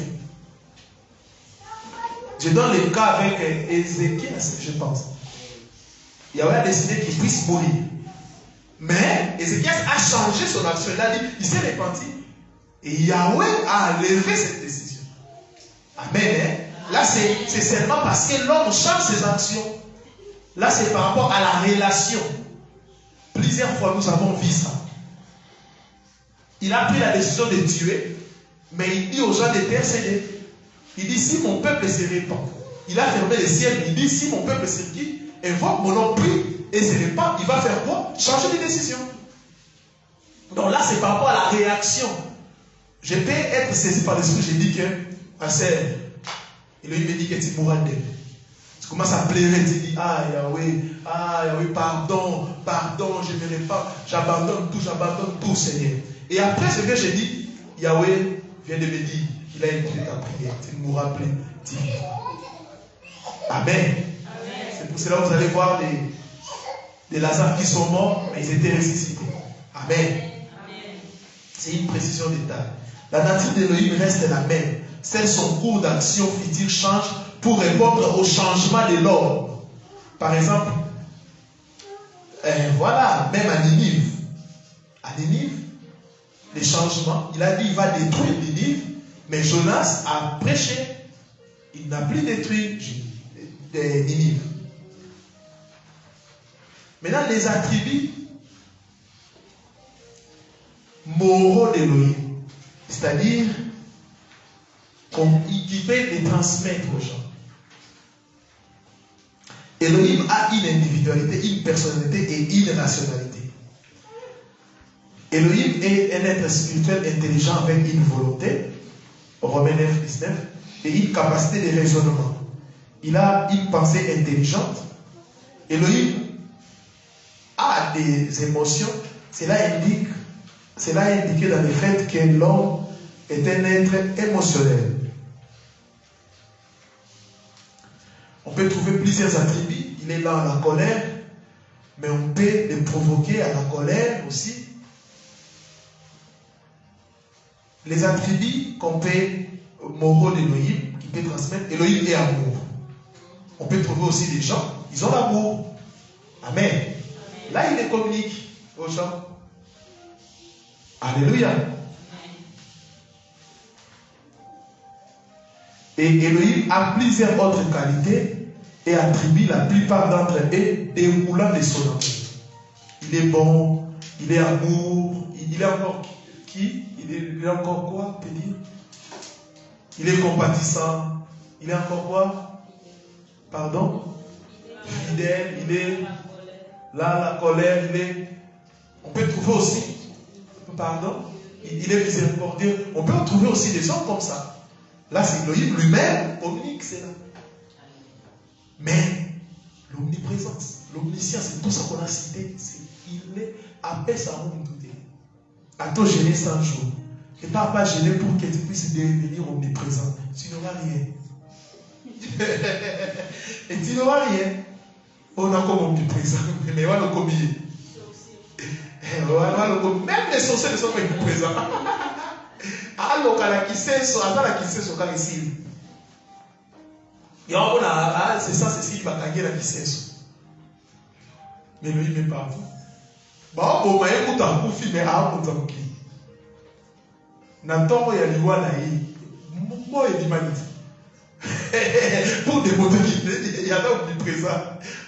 Je donne le cas avec Ézéchias, je pense. Yahweh a décidé qu'il puisse mourir. Mais Ézéchias a changé son action. Il a dit, il s'est repenti. Et Yahweh a levé cette décision. Amen. Hein? Là, c'est seulement parce que l'homme change ses actions. Là, c'est par rapport à la relation. Plusieurs fois, nous avons vu ça. Il a pris la décision de tuer, mais il dit aux gens d'intercéder. Il dit, si mon peuple se répand, il a fermé les ciels, il dit, si mon peuple se dit, invoque mon nom, prie, et se répand, il va faire quoi? Changer de décision. Donc là, c'est par rapport à la réaction. Je peux être saisi par l'esprit, je dis que, ma sœur, il me dit que tu mourras d'elle. Tu commences à pleurer, tu dis, ah Yahweh, pardon, je ne verrai pas, j'abandonne tout, Seigneur. Et après ce que j'ai dit, Yahweh vient de me dire, il a écouté ta prière, tu ne mourras plus. Amen. C'est pour cela que vous allez voir des Lazare qui sont morts, mais ils étaient ressuscités. Amen. C'est une précision détail. La nature d'Élohim reste la même. C'est son cours d'action future change pour répondre au changement de l'homme. Par exemple, voilà, même à Ninive. À Ninive, les changements, il a dit il va détruire Ninive, mais Jonas a prêché. Il n'a plus détruit Ninive. Maintenant, les attributs moraux d'Élohim, c'est-à-dire qui peut les transmettre aux gens. Elohim a une individualité, une personnalité et une rationalité. Elohim est un être spirituel intelligent avec une volonté, Romains 9, 19, et une capacité de raisonnement. Il a une pensée intelligente. Elohim a des émotions. Cela est indiqué dans le fait que l'homme est un être émotionnel. On peut trouver plusieurs attributs. Il est là à la colère, mais on peut le provoquer à la colère aussi. Les attributs qu'on peut, moraux d'Elohim, qui peut transmettre, Elohim est amour. On peut trouver aussi des gens, ils ont l'amour. Amen. Là, il les communique aux gens. Alléluia. Et Elohim a plusieurs autres qualités et attributs, la plupart d'entre eux découlant de son amour. Il est bon, il est amour, il est encore qui? Il est encore quoi, peut dire? Il est compatissant, il est encore quoi? Pardon? Fidèle, il est là, la colère, il est. On peut trouver aussi, pardon, il est miséricordieux. On peut trouver aussi des gens comme ça. Là, c'est Elohim lui-même communique, c'est là. Mais l'omniprésence, l'omniscience, c'est tout ça qu'on a cité. Il est appelé ça en douter. À toi gêner 100 jours. Et pas gêner pour que tu puisses devenir omniprésent. Tu n'auras rien. Et tu n'auras rien. On a comme omniprésent. Mais on va le combiner. Même les sorciers ne sont pas omniprésents. Alors, c'est ça, c'est si il va gagner la licence. Mais lui, il n'est pas vous. Bah, bon, mais écoute, un coup, mais à un coup, N'entends il y a l'Iwana, moi, il dit magnifique. Pour démontrer qu'il y a là omniprésent.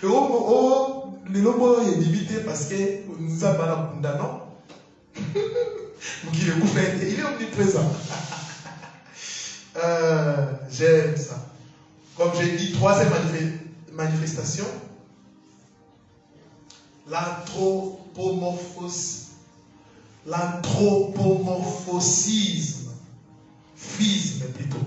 Le lobo est limité parce que nous avons la condamnation. Donc il est omniprésent. J'aime ça. Comme j'ai dit, troisième manifestation, l'anthropomorphisme, plutôt.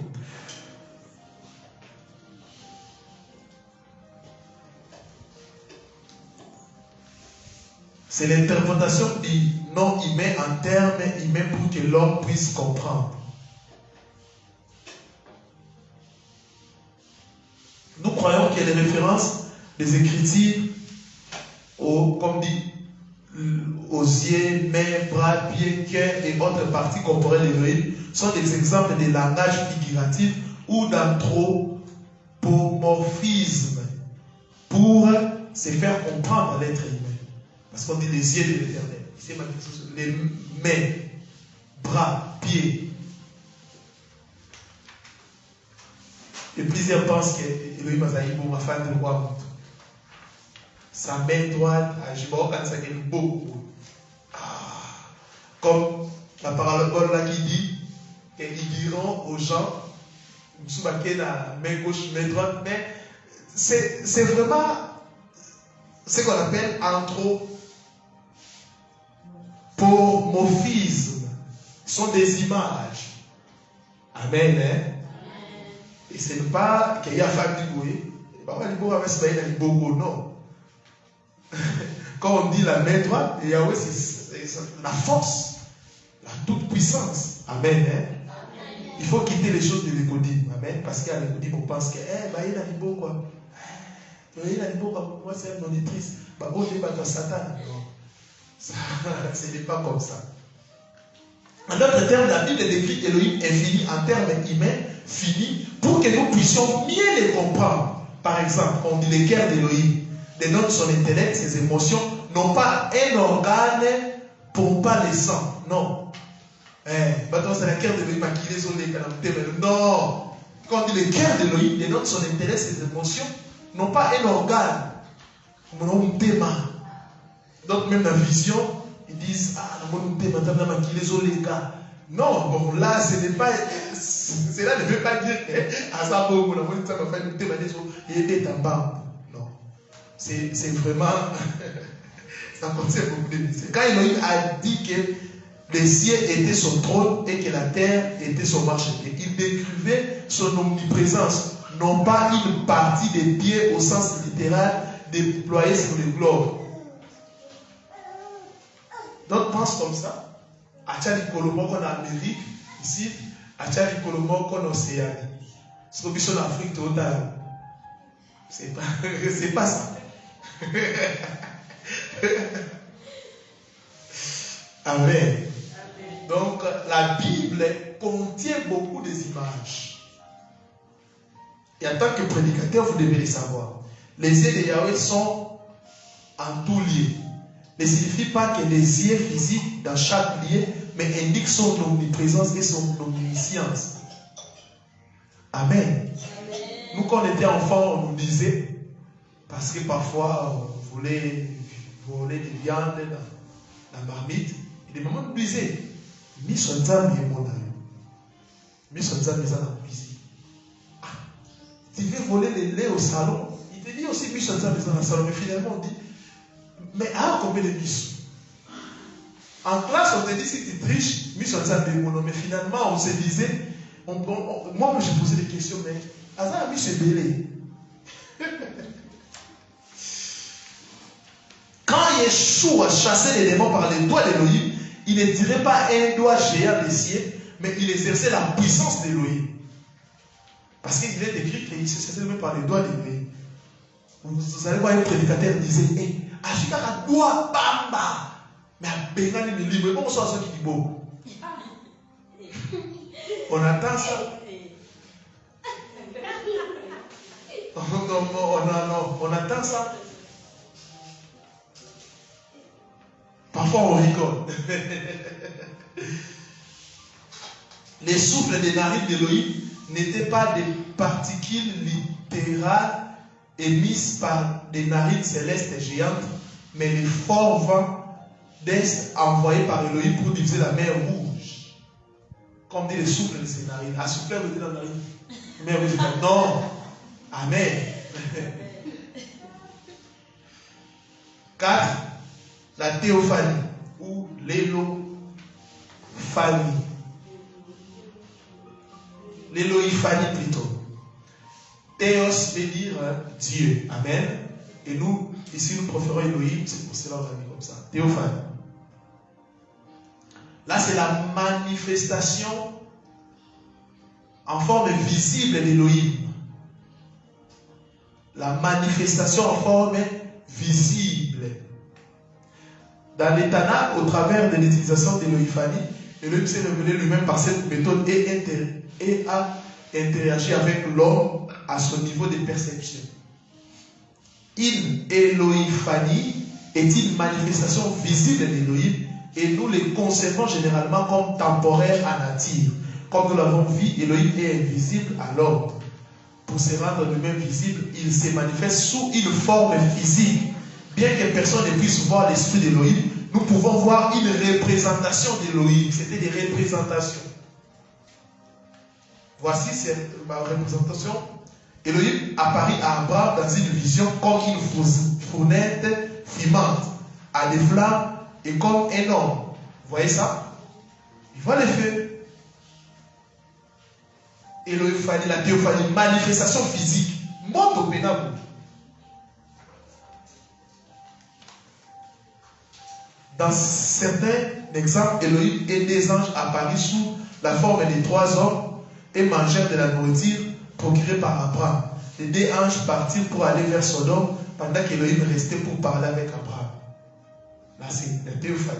C'est l'interprétation du nom humain en termes humains pour que l'homme puisse comprendre. Nous croyons qu'il y a des références des Écritures comme dit, aux yeux, mains, bras, pieds, cœur et autres parties corporelles d'Elohim sont des exemples de langage figuratif ou d'anthropomorphisme pour se faire comprendre l'être humain. Parce qu'on dit les yeux de l'Éternel. C'est ma chose. Les mains, bras, pieds. Et plusieurs pensent que Elohim Azaï pour ma femme de roi. Sa main droite, je vois quand ça gagne beaucoup. Comme la parabole là qui dit qu'ils diront aux gens, la main gauche, main droite, mais c'est vraiment ce qu'on appelle anthropomorphisme. Ce sont des images. Amen. Hein? Et ce n'est pas qu'il y a famille, Non. Quand on dit la main droite, Yahweh, c'est la force, la toute puissance. Amen. Hein? Il faut quitter les choses de l'écodim. Amen. Parce qu'à l'écodim, on pense que, il a dit beau quoi. Il a dit beau quoi. Moi, c'est une monitrice. On dit pas Satan. Non. Ce n'est pas comme ça. En d'autres termes, la Bible décrit Elohim infini en termes humains, fini, pour que nous puissions mieux les comprendre. Par exemple, on dit les cœurs d'Elohim dénote son intellect, ses émotions, n'ont pas un organe pour pas les sang. Non. C'est la cœur d'Elohim qui les ont les. Non. Quand on dit les cœurs d'Elohim dénote son intellect, ses émotions, n'ont pas un organe. Donc même la vision, ils disent non, bon là ce n'est pas. Cela ne veut pas dire que non. C'est vraiment. Ça contient beaucoup de misère. Quand Elohim a dit que les cieux étaient son trône et que la terre était son marchepied, il décrivait son omniprésence, non pas une partie des pieds au sens littéral déployée sur le globe. D'autres pensent comme ça. Achali Kolomoko en Amérique, ici, Achali Kolomoko en Océanie. Ce qu'on dit en Afrique totale. C'est pas ça. Amen. Donc, la Bible contient beaucoup des images. Et en tant que prédicateur, vous devez les savoir. Les yeux de Yahweh sont en tout lieu. Ne signifie pas que les yeux physiques dans chaque lieu, mais indique son omniprésence et son omniscience. Amen. Nous, quand on était enfants, on nous disait, parce que parfois, on voulait voler des viandes dans la marmite, et des mamans nous disaient, mis son âme et mon âme. Mis son âme et dans la cuisine. Tu veux voler le lait au salon, il te dit aussi, mis son âme et dans le salon, mais finalement, on dit, mais combien de mis? En classe, on te dit si tu triches, mis sur ça, mais finalement, on se disait, moi, je posais des questions, mais Azar a mis ce belé. Quand Yeshua chassait les démons par les doigts d'Elohim, il ne tirait pas un doigt géant des cieux, mais il exerçait la puissance d'Elohim. Parce qu'il est écrit qu'il se chassait même par les doigts d'Elohim. Vous allez voir, un prédicateur disait, Agita la doigt bamba. Mais à Bengali me libre. Comment ça, ceux qui disent beau? On attend ça. On attend ça. Parfois on rigole. Les souffles des narines d'Elohim n'étaient pas des particules littérales émises par des narines célestes géantes, mais les forts vents d'Est envoyés par Elohim pour diviser la mer Rouge. Comme dit les souffles de ces narines. À souffler, vous dites la narine. Mer Rouge, non. Amen. 4. La théophanie ou l'élophanie. L'éloïphanie plutôt. Théos veut dire Dieu. Amen. Et nous, ici, nous préférons Elohim, c'est pour cela qu'on a mis comme ça. Théophanie. Là, c'est la manifestation en forme visible d'Elohim. La manifestation en forme visible. Dans les Tanakh, au travers de l'utilisation d'Eloïphanie, Elohim s'est révélé lui-même par cette méthode et a interagi avec l'homme à son niveau de perception. Une Eloïphanie est une manifestation visible d'Elohim et nous les concevons généralement comme temporaires à nature. Comme nous l'avons vu, Elohim est invisible à l'homme. Pour se rendre lui-même visible, il se manifeste sous une forme physique. Bien que personne ne puisse voir l'esprit d'Elohim, nous pouvons voir une représentation d'Elohim. C'était des représentations. Voici ma représentation. Elohim apparut à Abraham dans une vision comme une fournaise fumante, à des flammes et comme un homme. Vous voyez ça? Il voit les feux. Eloïphanie, la théophanie, manifestation physique. Moto Penabo. Dans certains exemples, Elohim et des anges apparus sous la forme des 3 hommes et mangèrent de la nourriture procurée par Abraham. Les 2 anges partirent pour aller vers Sodome pendant qu'Elohim restait pour parler avec Abraham. Là, c'est la théophanie.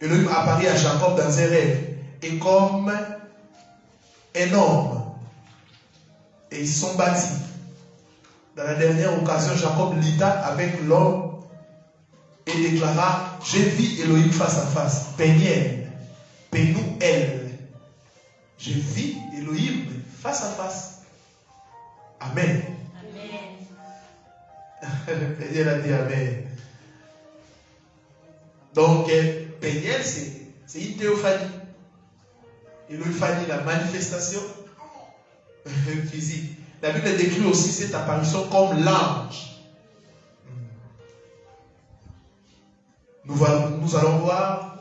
Elohim apparut à Jacob dans un rêve et comme un homme. Et ils sont bâtis. Dans la dernière occasion, Jacob lita avec l'homme et déclara: j'ai vu Elohim face à face. Peniel, Penou El. J'ai vu Elohim face à face. Amen. Amen. Peniel a dit Amen. Donc, Peniel, c'est une théophanie. Elohim, la manifestation physique. La Bible décrit aussi cette apparition comme l'ange. Nous allons voir,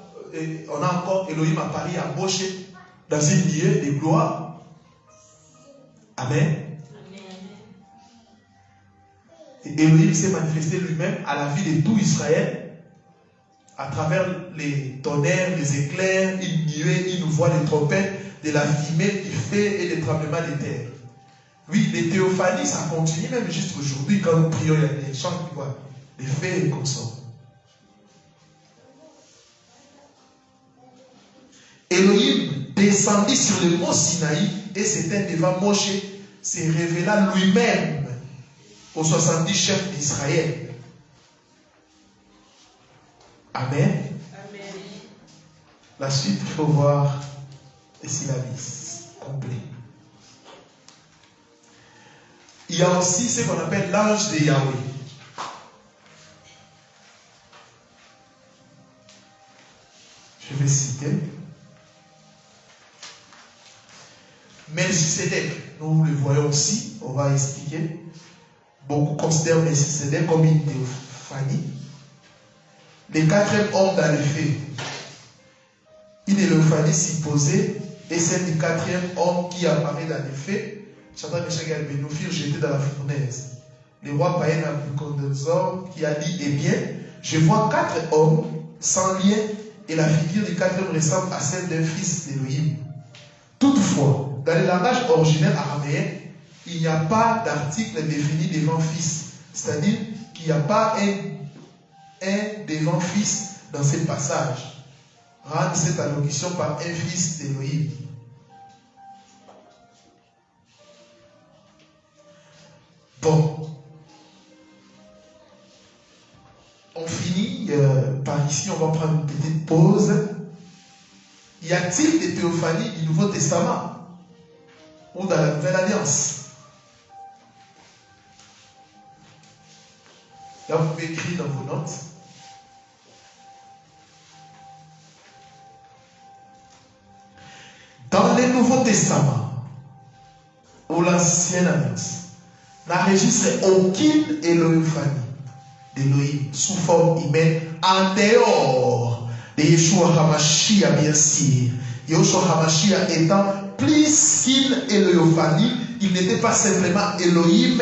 on a encore Elohim apparu à Moshe dans une nuée de gloire. Amen. Et Elohim s'est manifesté lui-même à la vie de tout Israël à travers les tonnerres, les éclairs, une nuée, une voix de trompette, de la fumée, du feu et des tremblements de terre. Oui, les théophanies, ça continue même juste aujourd'hui quand nous prions, il y a des chants qui voient les feux comme ça. Elohim descendit sur le mont Sinaï et s'était devant Moshe, se révéla lui-même aux 70 chefs d'Israël. Amen. Amen. La suite, il faut voir les syllabes complets. Il y a aussi ce qu'on appelle l'ange de Yahweh. Je vais citer. Melchisedec, nous le voyons aussi, on va expliquer. Beaucoup considèrent Melchisedec comme une théophanie. Le 4e homme dans le feu, une théophanie supposée, et celle du 4e homme qui apparaît dans le feu. Shadrach, Meshach et Abednego furent jetés dans la fournaise. Le roi païen Nabuchodonosor qui a dit: eh bien, je vois 4 hommes sans lien, et la figure du 4e ressemble à celle d'un fils d'Élohim. Toutefois, dans le langage originel araméen, il n'y a pas d'article défini devant fils, c'est-à-dire qu'il n'y a pas un devant fils dans ce passage. Rendre cette allocution par un fils d'Élohim. Bon, on finit par ici, on va prendre une petite pause. Y a-t-il des théophanies du Nouveau Testament ou dans la Nouvelle Alliance? Là, vous pouvez écrire dans vos notes. Dans le Nouveau Testament ou l'Ancienne Alliance, n'enregistre aucune élophanie d'Élohim sous forme humaine en dehors de Yeshua HaMashiach, bien sûr. Yeshua HaMashiach étant plus qu'une élophanie, il n'était pas simplement Elohim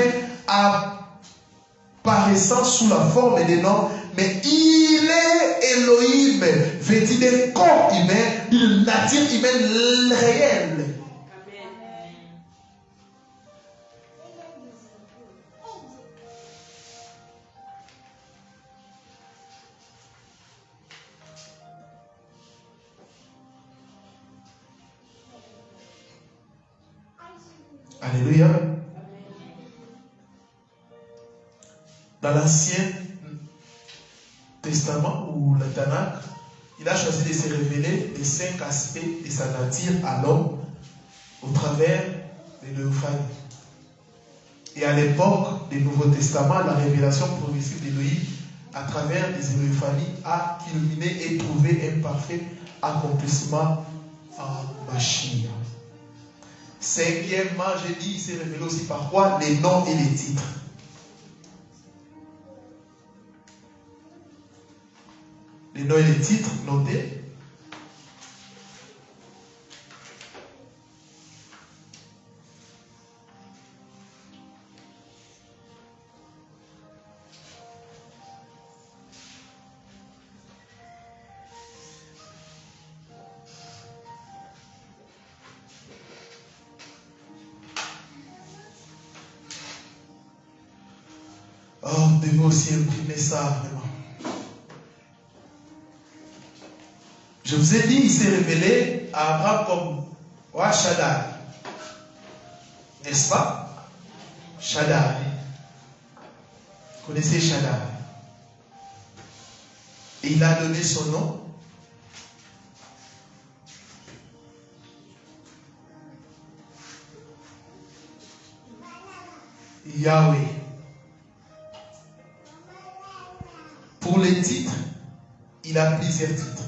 apparaissant sous la forme des noms, mais il est Elohim, vêtu d'un corps humain, d'une nature humaine réelle. Alléluia. Dans l'Ancien Testament ou le Tanakh, il a choisi de se révéler les 5 aspects de sa nature à l'homme au travers de l'Élophanie. Et à l'époque du Nouveau Testament, la révélation progressive d'Élohim à travers les élophanies a culminé et trouvé un parfait accomplissement en Mashiach. 5e, j'ai dit, il s'est révélé aussi par quoi? Les noms et les titres. Les noms et les titres, notez. devez aussi imprimer ça vraiment. Je vous ai dit, il s'est révélé à Abraham comme Wa Shaddai. N'est-ce pas? Shaddai. Vous connaissez Shaddai? Et il a donné son nom. Yahweh. Pour les titres, il a plusieurs titres.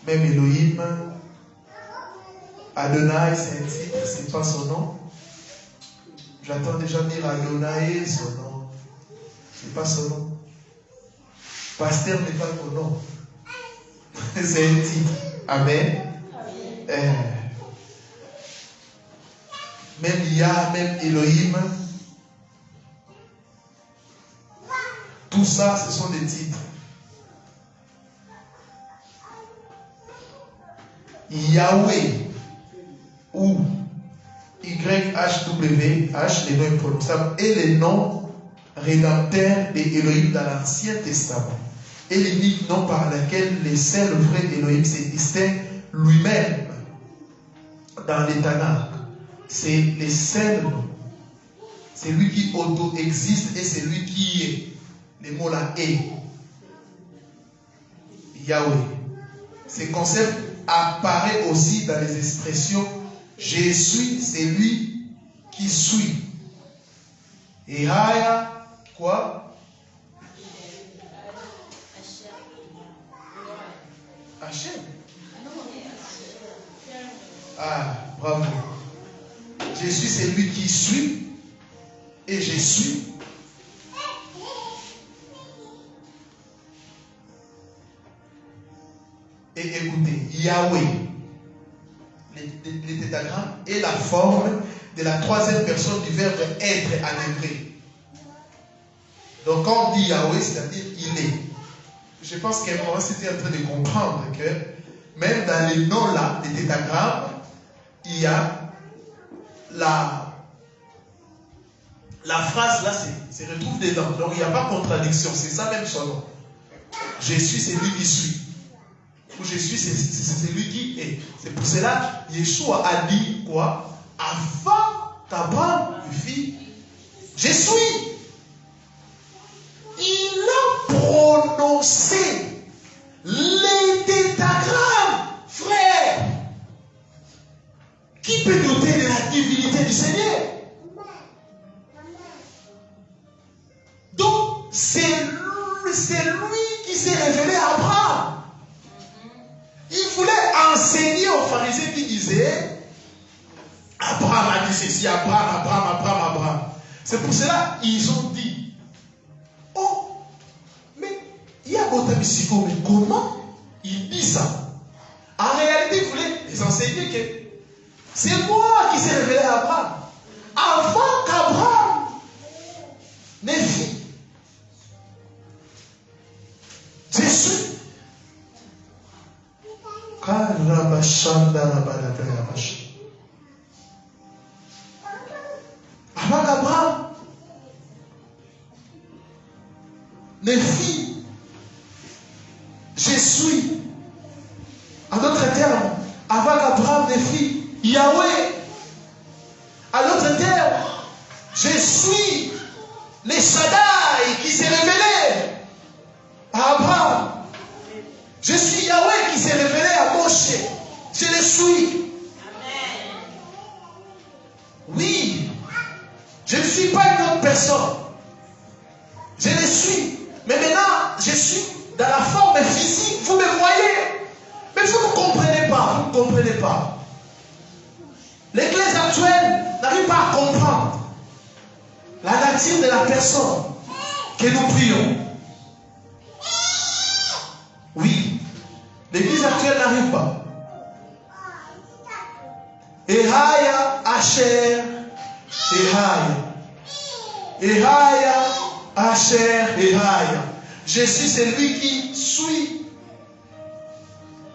Même Elohim, Adonai, c'est un titre, c'est pas son nom. J'attends déjà dire Adonai, son nom. C'est pas son nom. Pasteur n'est pas ton nom. C'est un titre. Amen. Même Yah, même Elohim. Tout ça, ce sont des titres. Yahweh ou YHWH, les noms imprononçables, et les noms rédempteurs des Elohim dans l'Ancien Testament. Et l'unique nom par lequel le seul vrai Elohim se distingue lui-même dans les Tanakh. C'est le seul nom. C'est lui qui auto-existe et c'est lui qui est. Le mot là est. Yahweh. Ce concept apparaît aussi dans les expressions je suis, c'est lui qui suit. Et Haya, quoi? Hachem. Ah, bravo. Je suis, c'est lui qui suit. Et je suis. Et écoutez, Yahweh, le tétragramme est la forme de la troisième personne du verbe être en hébreu. Donc quand on dit Yahweh, c'est-à-dire il est. Je pense qu'à un moment, c'était en train de comprendre que même dans les noms là, les tétragrammes, il y a la phrase là se retrouve dedans. Donc il n'y a pas de contradiction, c'est ça même son nom. Je suis, c'est lui qui suit. Où je suis, c'est lui qui est. C'est pour cela Yeshua a dit quoi? Avant qu'Abraham fît, je suis. Il a prononcé les tétragrammes, frère. Qui peut douter de la divinité du Seigneur? Donc, c'est lui qui s'est révélé à Abraham. Il voulait enseigner aux pharisiens qui disaient Abraham a dit ceci, Abraham. C'est pour cela qu'ils ont dit oh, mais il y a d'autres mystiques, mais comment il dit ça? En réalité, il voulait les enseigner que c'est moi qui s'est révélé à Abraham. Avant qu'Abraham ne fît, je suis. Avant qu'Abraham ne fît, je suis. En d'autres termes, avant qu'Abraham ne fît, Yahweh. En d'autres termes, je suis le Shaddai qui s'est révélé à Abraham. Je suis Yahweh qui s'est révélé à Moshe. Je le suis. Amen. Oui. Je ne suis pas une autre personne. Je le suis. Mais maintenant, je suis dans la forme physique. Vous me voyez. Mais vous ne comprenez pas. Vous ne comprenez pas. L'Église actuelle n'arrive pas à comprendre la nature de la personne que nous prions. Oui. L'Église actuelle n'arrive pas. Ehaya, Asher, Ehaya. Ehaya, Asher, Ehaya. Je suis celui qui suit.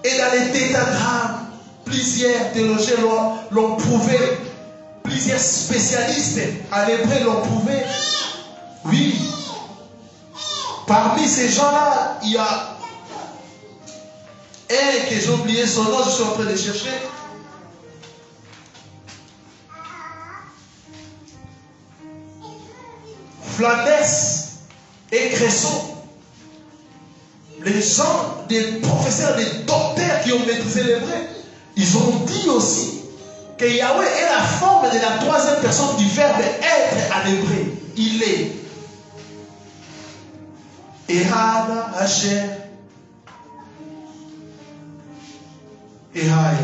Et dans les tétragrammes, plusieurs théologiens l'ont prouvé. Plusieurs spécialistes en hébreu l'ont prouvé. Oui. Parmi ces gens-là, il y a un que j'ai oublié son nom, je suis en train de chercher. Flandès et Cresson. Les gens, des professeurs, des docteurs qui ont maîtrisé l'hébreu, ils ont dit aussi que Yahweh est la forme de la troisième personne du verbe être en hébreu. Il est. Ehada, Asher, Ehaya,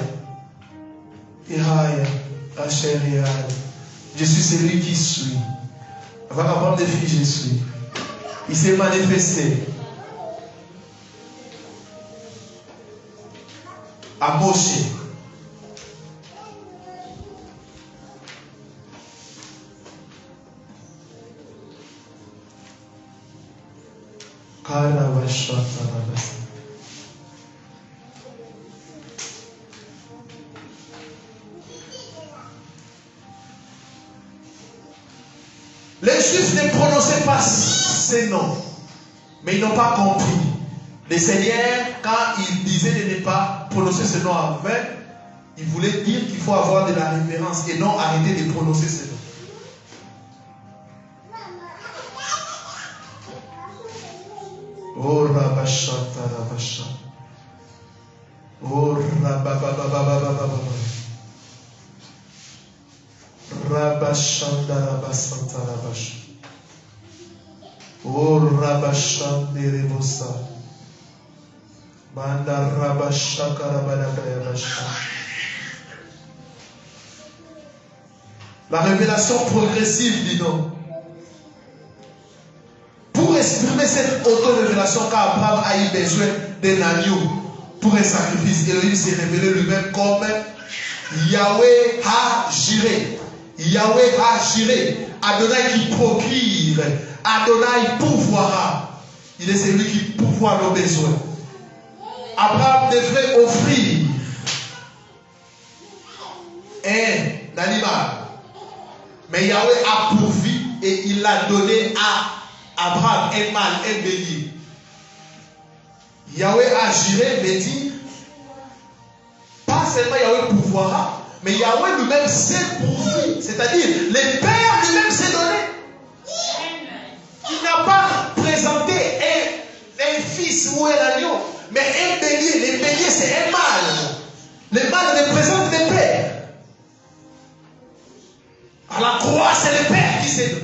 Ehaya, Asher, Ehaya. Je suis celui qui suis. Avant d'apprendre des filles, je suis. Il s'est manifesté à Moshe. Les Juifs ne prononçaient pas ces noms, mais ils n'ont pas compris. Le Seigneur, quand il disait de ne pas prononcer ce nom en vain, il voulait dire qu'il faut avoir de la révérence et non arrêter de prononcer ce nom. Oh Rabashata Rabasha. Oh Rabababababababa. Rabashanda Rabasanta Rabasha. Oh Rabashande Rebosa. Banda Rabashaka Rabadabasha. La révélation progressive du nom. Pour exprimer cette auto-révélation qu'Abraham a eu besoin d'un agneau pour un sacrifice, Elohim s'est révélé lui-même comme Yahweh ha-jiré. Yahweh ha-jiré. Adonai qui procure. Adonai pourvoira. Il est celui qui pourvoit nos besoins. Abraham devrait offrir un animal. Mais Yahweh a pourvu et il l'a donné à Abraham, un mâle, un bélier. Yahweh a juré, veut dire, pas seulement Yahweh pourvoira, mais Yahweh lui-même s'est pourvu. C'est-à-dire, le Père lui-même s'est donné. Il n'a pas présenté un fils ou un agneau, mais un bélier. Le bélier, c'est un mâle. Le mâle représente le Père. À la croix, c'est le Père qui s'est donné.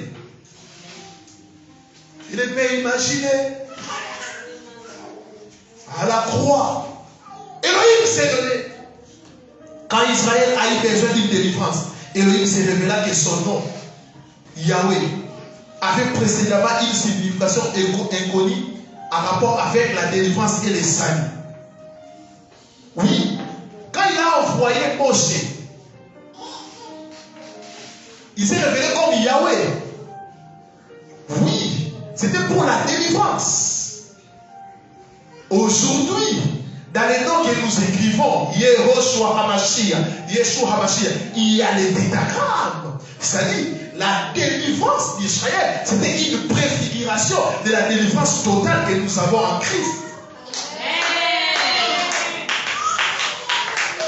Il peut imaginer à la croix, Elohim s'est donné. Quand Israël a eu besoin d'une délivrance, Elohim s'est révélé que son nom, Yahweh, avait précédemment une signification inconnue en rapport avec la délivrance et le salut. Oui, quand il a envoyé Moshe, il s'est révélé comme Yahweh. Oui, c'était pour la délivrance. Aujourd'hui, dans les noms que nous écrivons, Yeshua HaMashiach, il y a les tétagrammes. C'est-à-dire, la délivrance d'Israël, c'était une préfiguration de la délivrance totale que nous avons en Christ.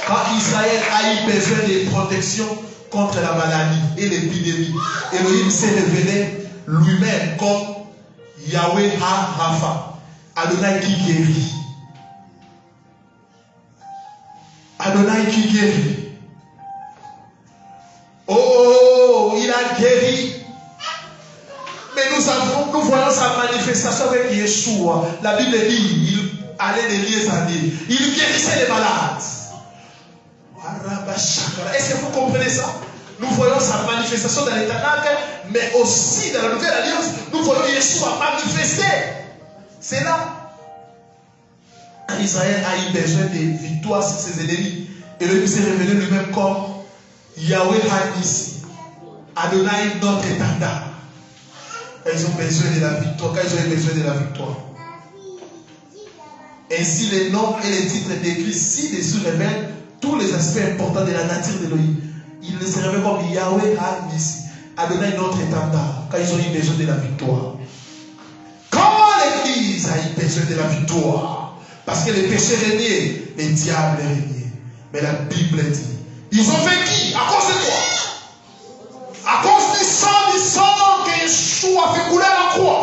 Quand Israël a eu besoin de protection contre la maladie et l'épidémie, Elohim s'est révélé lui-même comme Yahweh Ha-Rapha, Adonai qui guérit. Adonai qui guérit. Oh, il a guéri. Mais nous voyons sa manifestation avec Yeshua. La Bible dit, il allait de lieux en lieux. Il guérissait les malades. Est-ce que vous comprenez ça? Nous voyons sa manifestation dans les Tanakh, mais aussi dans la Nouvelle Alliance, nous voyons Yeshua manifester. C'est là. Quand Israël a eu besoin de victoire sur ses ennemis, Elohim s'est révélé lui-même comme Yahweh Ha-Nissi, Adonai notre étendard. Ils ont besoin de la victoire. Quand ils ont besoin de la victoire. Ainsi, les noms et les titres décrits ci-dessous révèlent tous les aspects importants de la nature d'Elohim. Il ne se réveille comme Yahweh a donné un autre étendard quand ils ont eu besoin de la victoire. Quand l'Église a eu besoin de la victoire, parce que les péchés régnaient, les diables régnaient. Mais la Bible dit, ils ont vaincu à cause de quoi? À cause du sang que Yeshua a fait couler à la croix.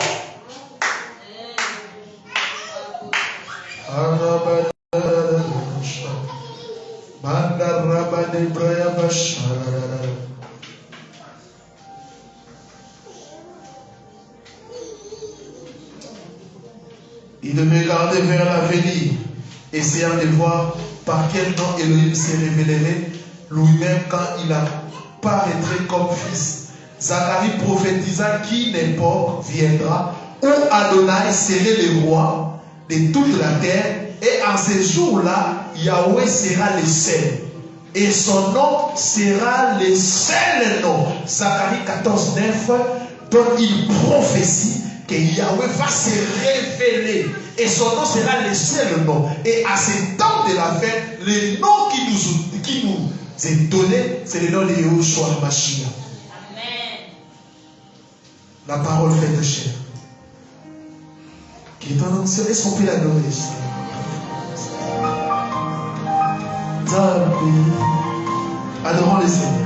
Il regardait vers l'avenir, essayant de voir par quel nom Elohim se révélerait lui-même quand il apparaîtrait comme fils. Zacharie prophétisa qu'une époque viendra où Adonai serait le roi de toute la terre, et en ce jour-là, Yahweh sera le seul. Et son nom sera le seul nom. Zacharie 14, 9 donne une prophétie que Yahweh va se révéler. Et son nom sera le seul nom. Et à ce temps de la fin, le nom qui nous est donné, c'est le nom de Yahushua Mashiach. Amen. La parole fait de chair. Qui est ton nom, est-ce qu'on peut l'adorer? Adorons le Seigneur.